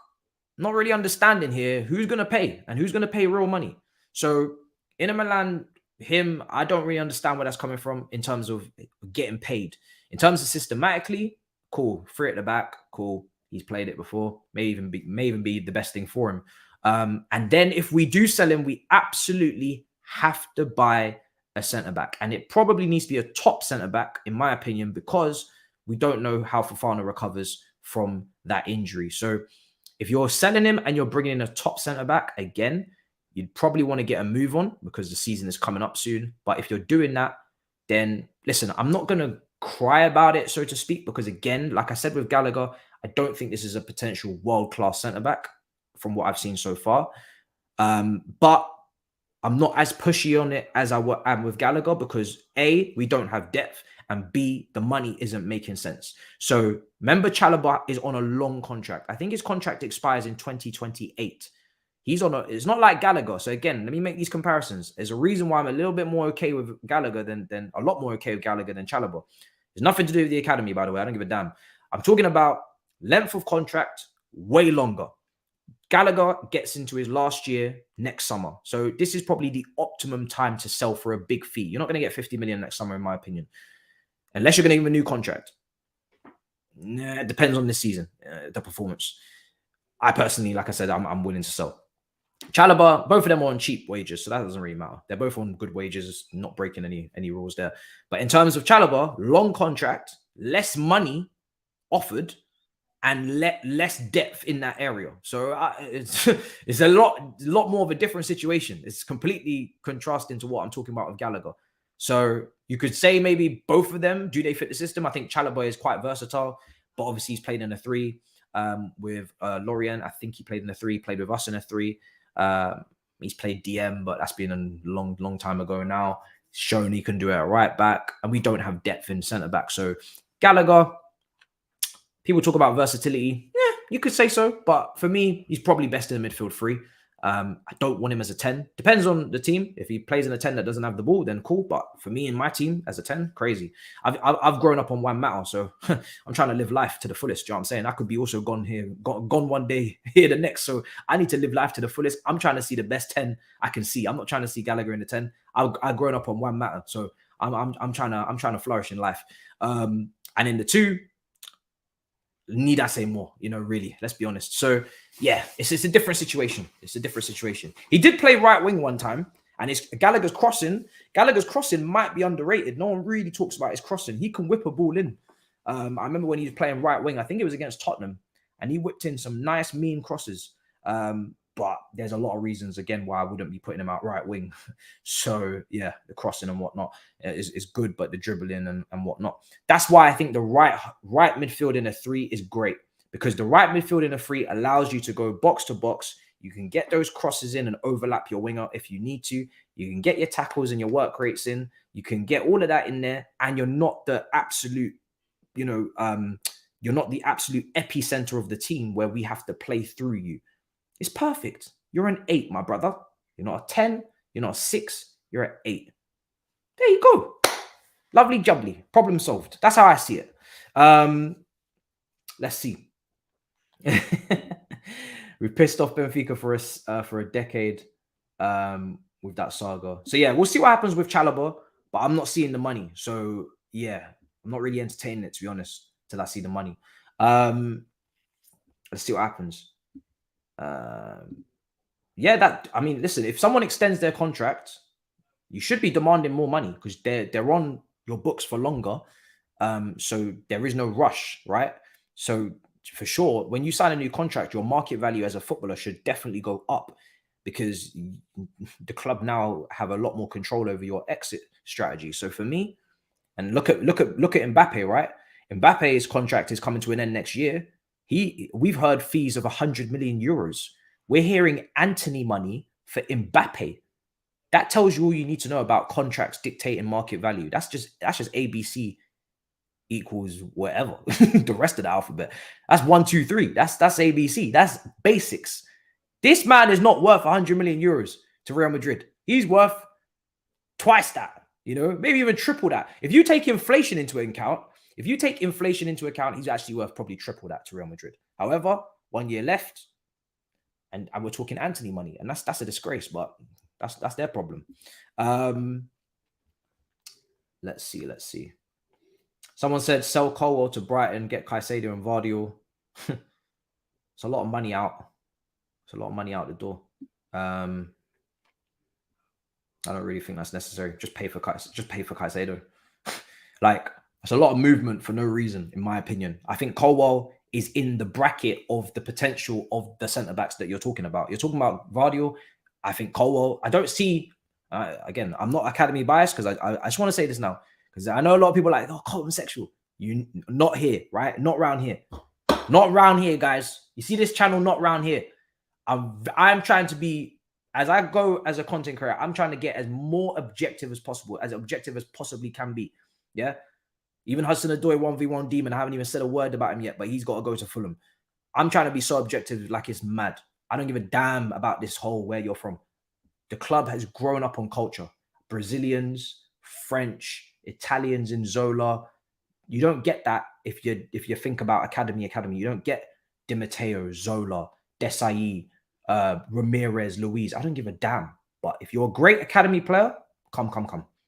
not really understanding here who's gonna pay and who's gonna pay real money. So Inter Milan, him, I don't really understand where that's coming from in terms of getting paid. In terms of systematically, cool. Free at the back, cool. He's played it before. May even be the best thing for him. And then if we do sell him, we absolutely have to buy a centre back, and it probably needs to be a top centre back, in my opinion, because we don't know how Fofana recovers from that injury. So if you're selling him and you're bringing in a top centre back, again, you'd probably want to get a move on because the season is coming up soon. But if you're doing that, then listen, I'm not going to cry about it, so to speak, because again, like I said with Gallagher, I don't think this is a potential world-class centre-back from what I've seen so far. But I'm not as pushy on it as I am with Gallagher because A, we don't have depth, and B, the money isn't making sense. So remember, Chalobah is on a long contract. I think his contract expires in 2028. He's on it's not like Gallagher. So again, let me make these comparisons. There's a reason why I'm a little bit more okay with Gallagher than a lot more okay with Gallagher than Chalobah. There's nothing to do with the academy, by the way. I don't give a damn. I'm talking about length of contract, way longer. Gallagher gets into his last year next summer. So this is probably the optimum time to sell for a big fee. You're not going to get 50 million next summer, in my opinion, unless you're going to give him a new contract. Nah, it depends on this season, the performance. I personally, like I said, I'm willing to sell. Chalobah, both of them are on cheap wages, so that doesn't really matter. They're both on good wages, not breaking any rules there. But in terms of Chalobah, long contract, less money offered, and less depth in that area. So it's a lot more of a different situation. It's completely contrasting to what I'm talking about with Gallagher. So you could say maybe both of them, do they fit the system? I think Chalobah is quite versatile, but obviously he's played in a 3 with Lorient. I think he played in a 3, played with us in a 3. He's played DM, but that's been a long time ago now. Shown he can do it at right back, and we don't have depth in centre back. So Gallagher, people talk about versatility. Yeah, you could say so. But for me, he's probably best in the midfield 3. I don't want him as a 10. Depends on the team. If he plays in a 10 that doesn't have the ball, then cool. But for me in my team as a 10, crazy. I've grown up on Juan Mata, so I'm trying to live life to the fullest. You know what I'm saying? I could be also gone one day, here the next. So I need to live life to the fullest. I'm trying to see the best 10 I can see. I'm not trying to see Gallagher in the 10. I've grown up on Juan Mata, so I'm trying to flourish in life. And in the 2, need I say more? You know, really, let's be honest. So yeah, it's a different situation. It's a different situation. He did play right wing one time, and it's Gallagher's crossing. Gallagher's crossing might be underrated. No one really talks about his crossing. He can whip a ball in. I remember when he was playing right wing, I think it was against Tottenham, and he whipped in some nice mean crosses. But there's a lot of reasons, again, why I wouldn't be putting him out right wing. So, yeah, the crossing and whatnot is good, but the dribbling and whatnot. That's why I think the right midfield in a 3 is great, because the right midfield in a 3 allows you to go box to box. You can get those crosses in and overlap your winger if you need to. You can get your tackles and your work rates in. You can get all of that in there, and you're not the absolute, you're not the absolute epicenter of the team where we have to play through you. It's perfect. You're an 8, my brother. You're not a 10. You're not a 6. You're an 8. There you go. Lovely jubbly. Problem solved. That's how I see it. Let's see. We've pissed off Benfica for a decade with that saga. So yeah, we'll see what happens with Chalobah, but I'm not seeing the money. So yeah, I'm not really entertaining it, to be honest, till I see the money. Let's see what happens. Listen, if someone extends their contract, you should be demanding more money because they're on your books for longer. So there is no rush, right? So for sure, when you sign a new contract, your market value as a footballer should definitely go up. because the club now have a lot more control over your exit strategy. So for me, and look at Mbappe, right? Mbappe's contract is coming to an end next year. We've heard fees of 100 million euros. We're hearing Anthony money for Mbappe. That tells you all you need to know about contracts dictating market value. That's just ABC equals whatever. The rest of the alphabet. That's 1, 2, 3. That's ABC. That's basics. This man is not worth 100 million euros to Real Madrid. He's worth twice that. You know, maybe even triple that. If you take inflation into account, he's actually worth probably triple that to Real Madrid. However, 1 year left, and we're talking Anthony money, and that's a disgrace, but that's their problem. Let's see. Someone said sell Colwell to Brighton, get Caicedo and Vardy. It's a lot of money out. It's a lot of money out the door. I don't really think that's necessary. Just pay for Caicedo. Like, it's a lot of movement for no reason, in my opinion. I think Colwell is in the bracket of the potential of the centre-backs that you're talking about. You're talking about Vardy. I think Colwell, I don't see, again, I'm not academy biased, because I just want to say this now, because I know a lot of people are like, oh, Colwell sexual. You not here, right? Not round here. Not round here, guys. You see this channel, not round here. I'm trying to be, as I go as a content creator, I'm trying to get as more objective as possible, as objective as possibly can be. Yeah. Even Hudson-Odoi 1v1 demon, I haven't even said a word about him yet, but he's got to go to Fulham. I'm trying to be so objective, like it's mad. I don't give a damn about this whole where you're from. The club has grown up on culture. Brazilians, French, Italians in Zola. You don't get that if you think about academy. You don't get Di Matteo, Zola, Desai, Ramirez, Luis. I don't give a damn. But if you're a great academy player, come.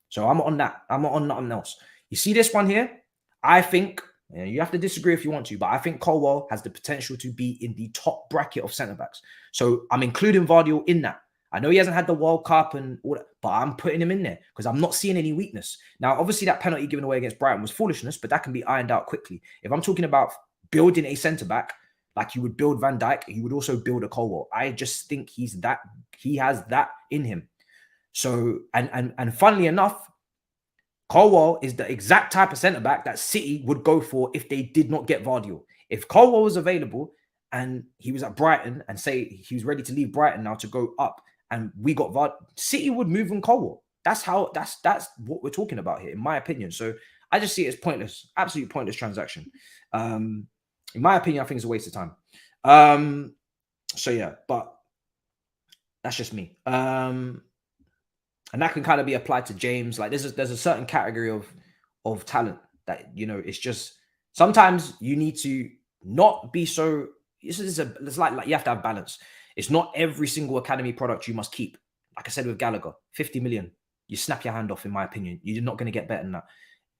So I'm on that. I'm not on nothing else. You see this one here? I think, you have to disagree if you want to, but I think Colwell has the potential to be in the top bracket of centre-backs. So I'm including Vardy in that. I know he hasn't had the World Cup and all that, but I'm putting him in there because I'm not seeing any weakness. Now, obviously, that penalty given away against Brighton was foolishness, but that can be ironed out quickly. If I'm talking about building a centre-back, like you would build Van Dijk, you would also build a Colwell. I just think he has that in him. So, and funnily enough, Colwell is the exact type of centre-back that City would go for if they did not get Vardy. If Colwell was available and he was at Brighton and say he was ready to leave Brighton now to go up and we got Vardy, City would move on Colwell. That's what we're talking about here, in my opinion. So I just see it as pointless, absolutely pointless transaction. In my opinion, I think it's a waste of time. So yeah, but that's just me. And that can kind of be applied to James. Like there's a certain category of talent that, you know, it's just sometimes you need to not be so. It's like you have to have balance. It's not every single academy product you must keep. Like I said with Gallagher, 50 million. You snap your hand off, in my opinion. You're not going to get better than that.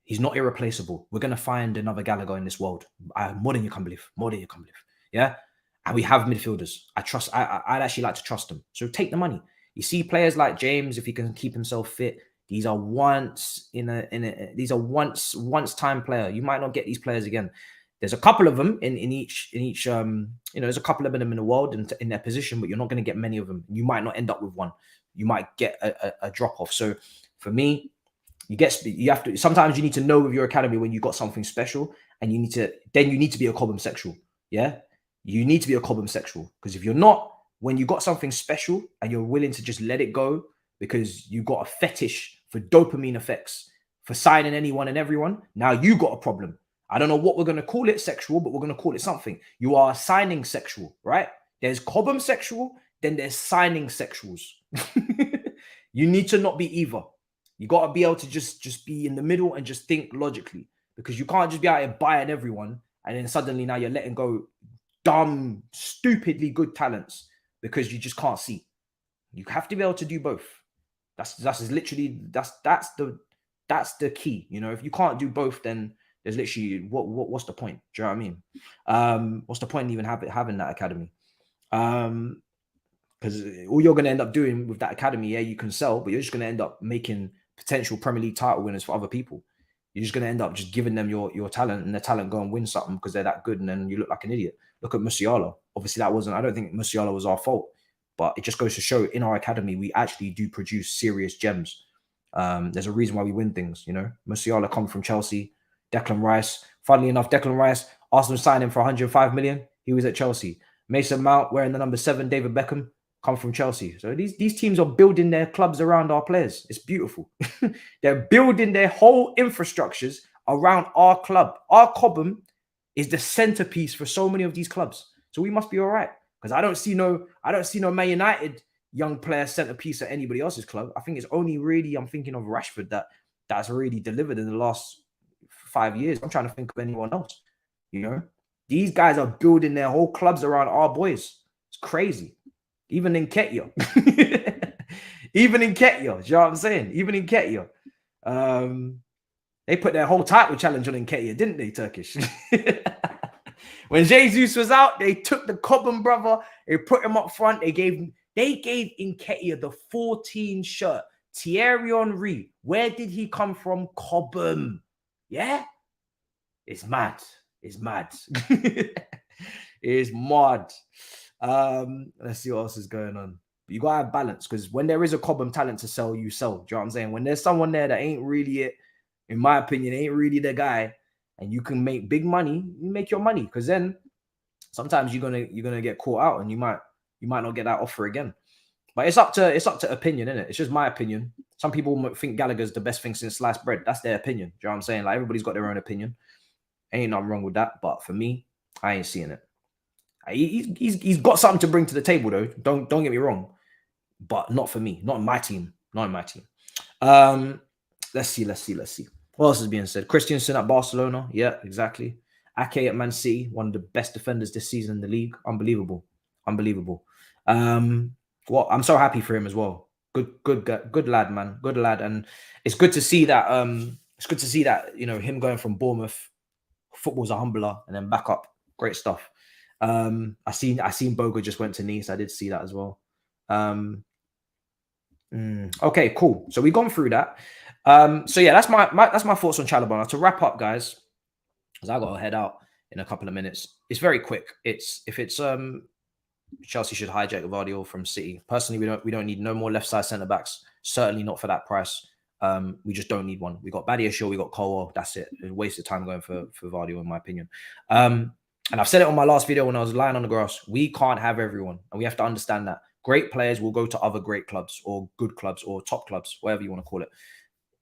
He's not irreplaceable. We're going to find another Gallagher in this world. More than you can believe. Yeah. And we have midfielders. I'd actually like to trust them. So take the money. You see players like James, if he can keep himself fit, these are once time player. You might not get these players again. There's a couple of them in each there's a couple of them in the world in their position, but you're not going to get many of them. You might not end up with one. You might get a drop off. So for me, sometimes you need to know with your academy when you got something special, and you need to be a Cobham sexual. Yeah, you need to be a Cobham sexual, because if you're not, when you got something special and you're willing to just let it go because you got a fetish for dopamine effects, for signing anyone and everyone, now you got a problem. I don't know what we're going to call it, sexual, but we're going to call it something. You are signing sexual, right? There's Cobham sexual, then there's signing sexuals. You need to not be either. You got to be able to just be in the middle and just think logically, because you can't just be out here buying everyone and then suddenly now you're letting go dumb, stupidly good talents because you just can't see. You have to be able to do both. That's literally that's the key. You know, if you can't do both, then there's literally what's the point? Do you know what I mean? What's the point in even having that academy? Because all you're going to end up doing with that academy, yeah, you can sell, but you're just going to end up making potential Premier League title winners for other people. You're just going to end up just giving them your talent, and the talent go and win something because they're that good, and then you look like an idiot. Look at Musiala. Obviously, I don't think Musiala was our fault. But it just goes to show in our academy, we actually do produce serious gems. There's a reason why we win things, you know. Musiala come from Chelsea. Declan Rice, funnily enough, Declan Rice, Arsenal signed him for 105 million. He was at Chelsea. Mason Mount, wearing the number 7, David Beckham, come from Chelsea. So these teams are building their clubs around our players. It's beautiful. They're building their whole infrastructures around our club. Our Cobham is the centerpiece for so many of these clubs. So we must be all right. Because I don't see no Man United young player centerpiece at anybody else's club. I think it's only really, I'm thinking of Rashford that's really delivered in the last 5 years. I'm trying to think of anyone else. You know, these guys are building their whole clubs around our boys. It's crazy. Even in Nketiah. Even in Nketiah. You know what I'm saying? Even in Nketiah. They put their whole title challenge on Nketiah, didn't they, Turkish? When Jesus was out, they took the Cobham brother, they put him up front, they gave Nketiah the 14 shirt. Thierry Henry, where did he come from? Cobham. Yeah? It's mad. It's mad. It's mad. Let's see what else is going on. You gotta have balance, because when there is a Cobham talent to sell, you sell. Do you know what I'm saying? When there's someone there that ain't really it, in my opinion, ain't really the guy, and you can make big money, you make your money. Because then sometimes you're gonna get caught out, and you might not get that offer again. But it's up to opinion, isn't it? It's just my opinion. Some people might think Gallagher's the best thing since sliced bread. That's their opinion. Do you know what I'm saying? Like, everybody's got their own opinion. Ain't nothing wrong with that. But for me, I ain't seeing it. He's got something to bring to the table, though. Don't get me wrong. But not for me. Not in my team. Not in my team. Let's see. What else is being said? Christensen at Barcelona. Yeah, exactly. Ake at Man City, one of the best defenders this season in the league. Unbelievable. Well, I'm so happy for him as well. Good lad, man. Good lad. And it's good to see that. You know, him going from Bournemouth, football's a humbler, and then back up. Great stuff. I seen Boga just went to Nice. I did see that as well. Okay, cool. So we've gone through that. So yeah, that's my thoughts on Chalobah. Now, to wrap up, guys, because I got to head out in a couple of minutes. It's very quick. If it's Chelsea should hijack Vardy from City. Personally, we don't need no more left side centre backs. Certainly not for that price. We just don't need one. We got Badiashile, we got Colwell. That's it. It's a waste of time going for Vardy, in my opinion. And I've said it on my last video when I was lying on the grass. We can't have everyone, and we have to understand that. Great players will go to other great clubs or good clubs or top clubs, whatever you want to call it.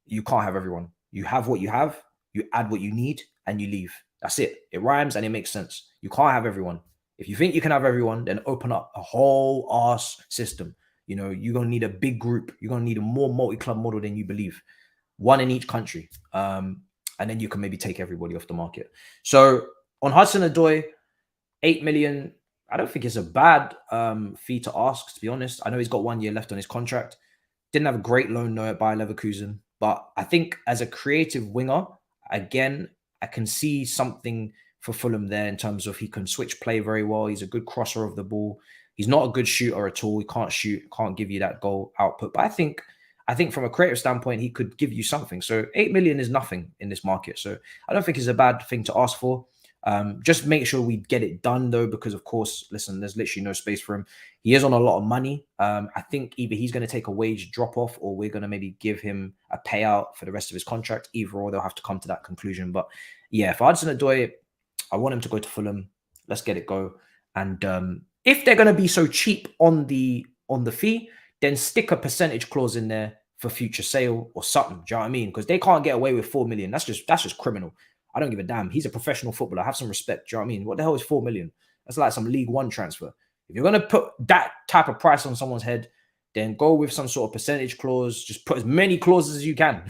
You can't have everyone. You have what you have, you add what you need, and you leave. That's it. It rhymes and it makes sense. You can't have everyone. If you think you can have everyone, then open up a whole arse system. You know, you're going to need a big group. You're going to need a more multi-club model than you believe. One in each country. And then you can maybe take everybody off the market. So on Hudson-Odoi, 8 million, I don't think it's a bad fee to ask, to be honest. I know he's got 1 year left on his contract. Didn't have a great loan note by Leverkusen. But I think as a creative winger, again, I can see something for Fulham there in terms of he can switch play very well. He's a good crosser of the ball. He's not a good shooter at all. He can't shoot, can't give you that goal output. But I think from a creative standpoint, he could give you something. So 8 million is nothing in this market. So I don't think it's a bad thing to ask for. Just make sure we get it done, though, because, of course, listen, there's literally no space for him. He is on a lot of money. I think either he's going to take a wage drop-off or we're going to maybe give him a payout for the rest of his contract. Either or, they'll have to come to that conclusion. But, yeah, for Hudson-Odoi, I want him to go to Fulham. Let's get it go. And if they're going to be so cheap on the fee, then stick a percentage clause in there for future sale or something. Do you know what I mean? Because they can't get away with 4 million. That's just criminal. I don't give a damn. He's a professional footballer. Have some respect. Do you know what I mean? What the hell is 4 million? That's like some League One transfer. If you're going to put that type of price on someone's head, then go with some sort of percentage clause. Just put as many clauses as you can.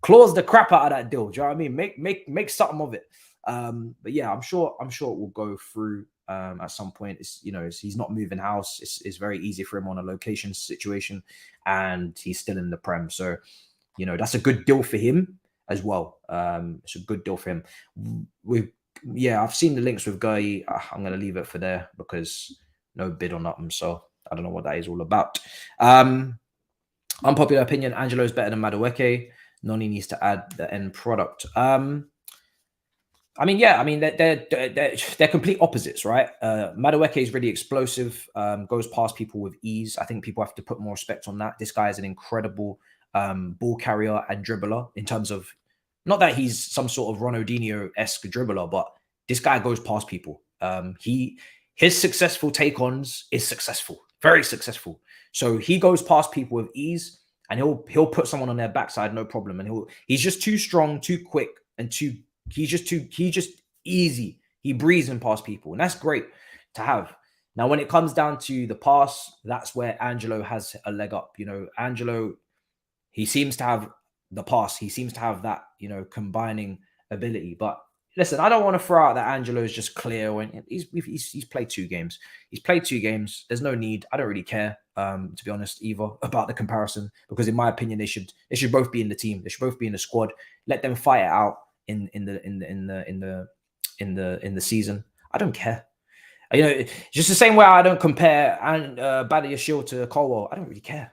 Clause the crap out of that deal. Do you know what I mean? Make something of it. But yeah, I'm sure it will go through at some point. He's not moving house. It's very easy for him on a location situation, and he's still in the Prem. So, that's a good deal for him as well. It's a good deal for him. I've seen the links with Guy. I'm going to leave it for there because no bid on nothing. So I don't know what that is all about. Unpopular opinion, Angelo's better than Madueke. Noni needs to add the end product. I mean, yeah, I mean they're complete opposites, right? Madueke is really explosive, goes past people with ease. I think people have to put more respect on that. This guy is an incredible ball carrier and dribbler in terms of not that he's some sort of Ronaldinho-esque dribbler, but this guy goes past people. His successful take-ons is successful, very successful. So he goes past people with ease, and he'll put someone on their backside, no problem. And he's just too strong, too quick, and he's just easy. He breezes past people, and that's great to have. Now, when it comes down to the pass, that's where Angelo has a leg up. You know, Angelo, he seems to have the pass. He seems to have that, you know, combining ability. But listen, I don't want to throw out that Angelo is just clear when he's played 2 games. He's played 2 games. There's no need. I don't really care, to be honest, either about the comparison, because in my opinion, they should both be in the team. They should both be in the squad. Let them fight it out in the season. I don't care. You know, just the same way I don't compare Badiashile to Colwell. I don't really care.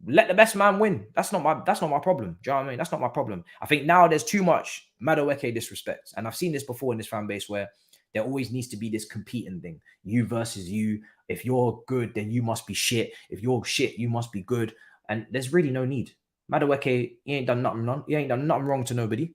Let the best man win. That's not my problem. Do you know what I mean? That's not my problem. I think now there's too much Madueke disrespect. And I've seen this before in this fan base where there always needs to be this competing thing. You versus you. If you're good, then you must be shit. If you're shit, you must be good. And there's really no need. Madueke, he ain't done nothing wrong. He ain't done nothing wrong to nobody.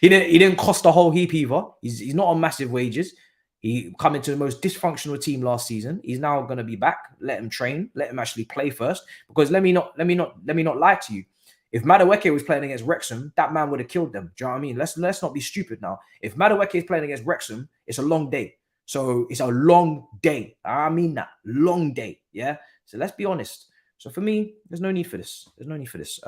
He didn't cost a whole heap either. He's not on massive wages. He come into the most dysfunctional team last season. He's now going to be back. Let him train. Let him actually play first. Because let me not lie to you. If Madueke was playing against Wrexham, that man would have killed them. Do you know what I mean? Let's not be stupid now. If Madueke is playing against Wrexham, it's a long day. So it's a long day. I mean that. Long day. Yeah. So let's be honest. So for me, there's no need for this. There's no need for this.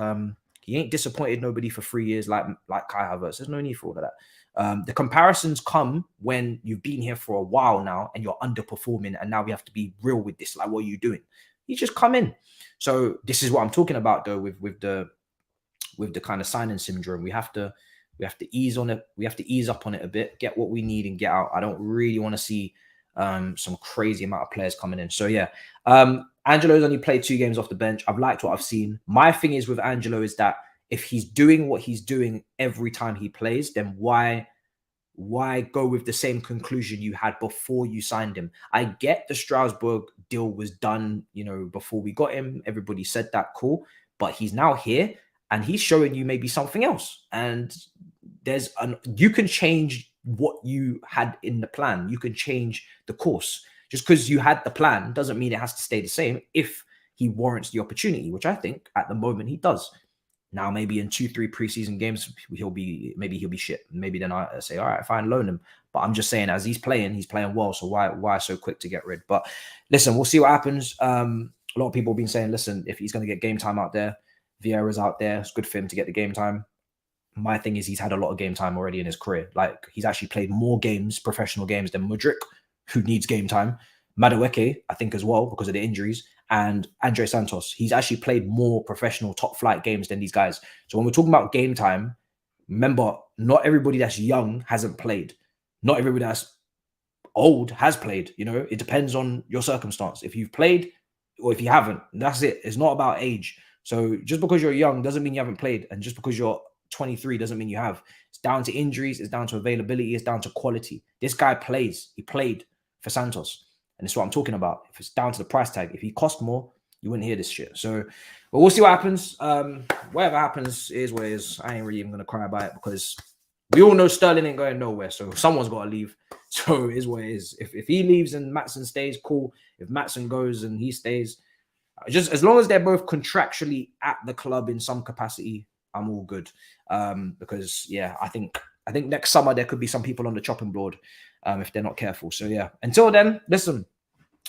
He ain't disappointed nobody for 3 years like Kai Havertz. There's no need for all of that. The comparisons come when you've been here for a while now and you're underperforming, and now we have to be real with this. Like, what are you doing? You just come in. So this is what I'm talking about, though, with the kind of signing syndrome. We have to ease on it. We have to ease up on it a bit, get what we need and get out. I don't really want to see some crazy amount of players coming in. So yeah, Angelo's only played 2 games off the bench. I've liked what I've seen. My thing is with Angelo is that if he's doing what he's doing every time he plays, then why go with the same conclusion you had before you signed him? I get the Strasbourg deal was done, you know, before we got him. Everybody said that, cool. But he's now here and he's showing you maybe something else. And you can change what you had in the plan. You can change the course. Just because you had the plan doesn't mean it has to stay the same if he warrants the opportunity, which I think at the moment he does. Now, maybe in 2-3 preseason games, he'll be shit. Maybe then I say, all right, fine, loan him. But I'm just saying, as he's playing well. So why so quick to get rid? But listen, we'll see what happens. A lot of people have been saying, listen, if he's going to get game time out there, Vieira's out there, it's good for him to get the game time. My thing is he's had a lot of game time already in his career. Like, he's actually played more games, professional games, than Mudryk, who needs game time. Madueke, I think, as well, because of the injuries. And Andre Santos, he's actually played more professional top flight games than these guys. So when we're talking about game time, remember, not everybody that's young hasn't played. Not everybody that's old has played. You know, it depends on your circumstance. If you've played or if you haven't, that's it. It's not about age. So just because you're young doesn't mean you haven't played. And just because you're 23 doesn't mean you have. It's down to injuries. It's down to availability. It's down to quality. This guy plays. He played for Santos. And that's what I'm talking about. If it's down to the price tag, if he cost more, you wouldn't hear this shit. So, but we'll see what happens. Whatever happens is what it is. I ain't really even going to cry about it because we all know Sterling ain't going nowhere. So someone's got to leave. So it is what it is. If he leaves and Maatsen stays, cool. If Maatsen goes and he stays, just as long as they're both contractually at the club in some capacity, I'm all good. Because, yeah, I think next summer there could be some people on the chopping board if they're not careful. So, yeah, until then, listen,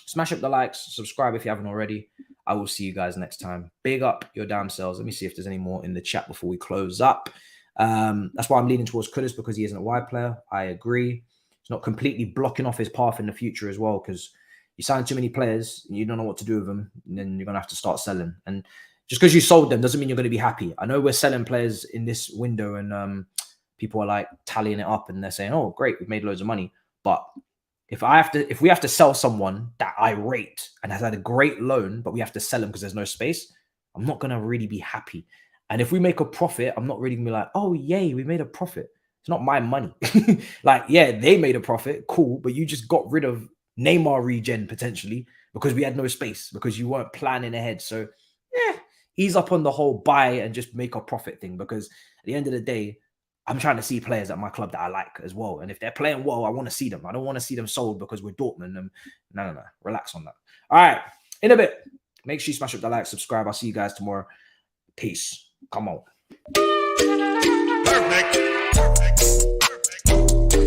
smash up the likes, subscribe if you haven't already. I will see you guys next time. Big up your damn selves. Let me see if there's any more in the chat before we close up. That's why I'm leaning towards Kudus, because he isn't a wide player. I agree. It's not completely blocking off his path in the future as well, because you sign too many players and you don't know what to do with them, and then you're going to have to start selling. And just because you sold them doesn't mean you're going to be happy. I know we're selling players in this window and people are like tallying it up and they're saying, oh, great, we've made loads of money. But if we have to sell someone that I rate and has had a great loan, but we have to sell him because there's no space, I'm not going to really be happy. And if we make a profit, I'm not really going to be like, oh, yay, we made a profit. It's not my money. Like, yeah, they made a profit, cool, but you just got rid of Neymar regen potentially because we had no space, because you weren't planning ahead. So yeah, ease up on the whole buy and just make a profit thing, because at the end of the day, I'm trying to see players at my club that I like as well. And if they're playing well, I want to see them. I don't want to see them sold because we're Dortmund. And no. Relax on that. All right. In a bit, make sure you smash up the like, subscribe. I'll see you guys tomorrow. Peace. Come on. Perfect.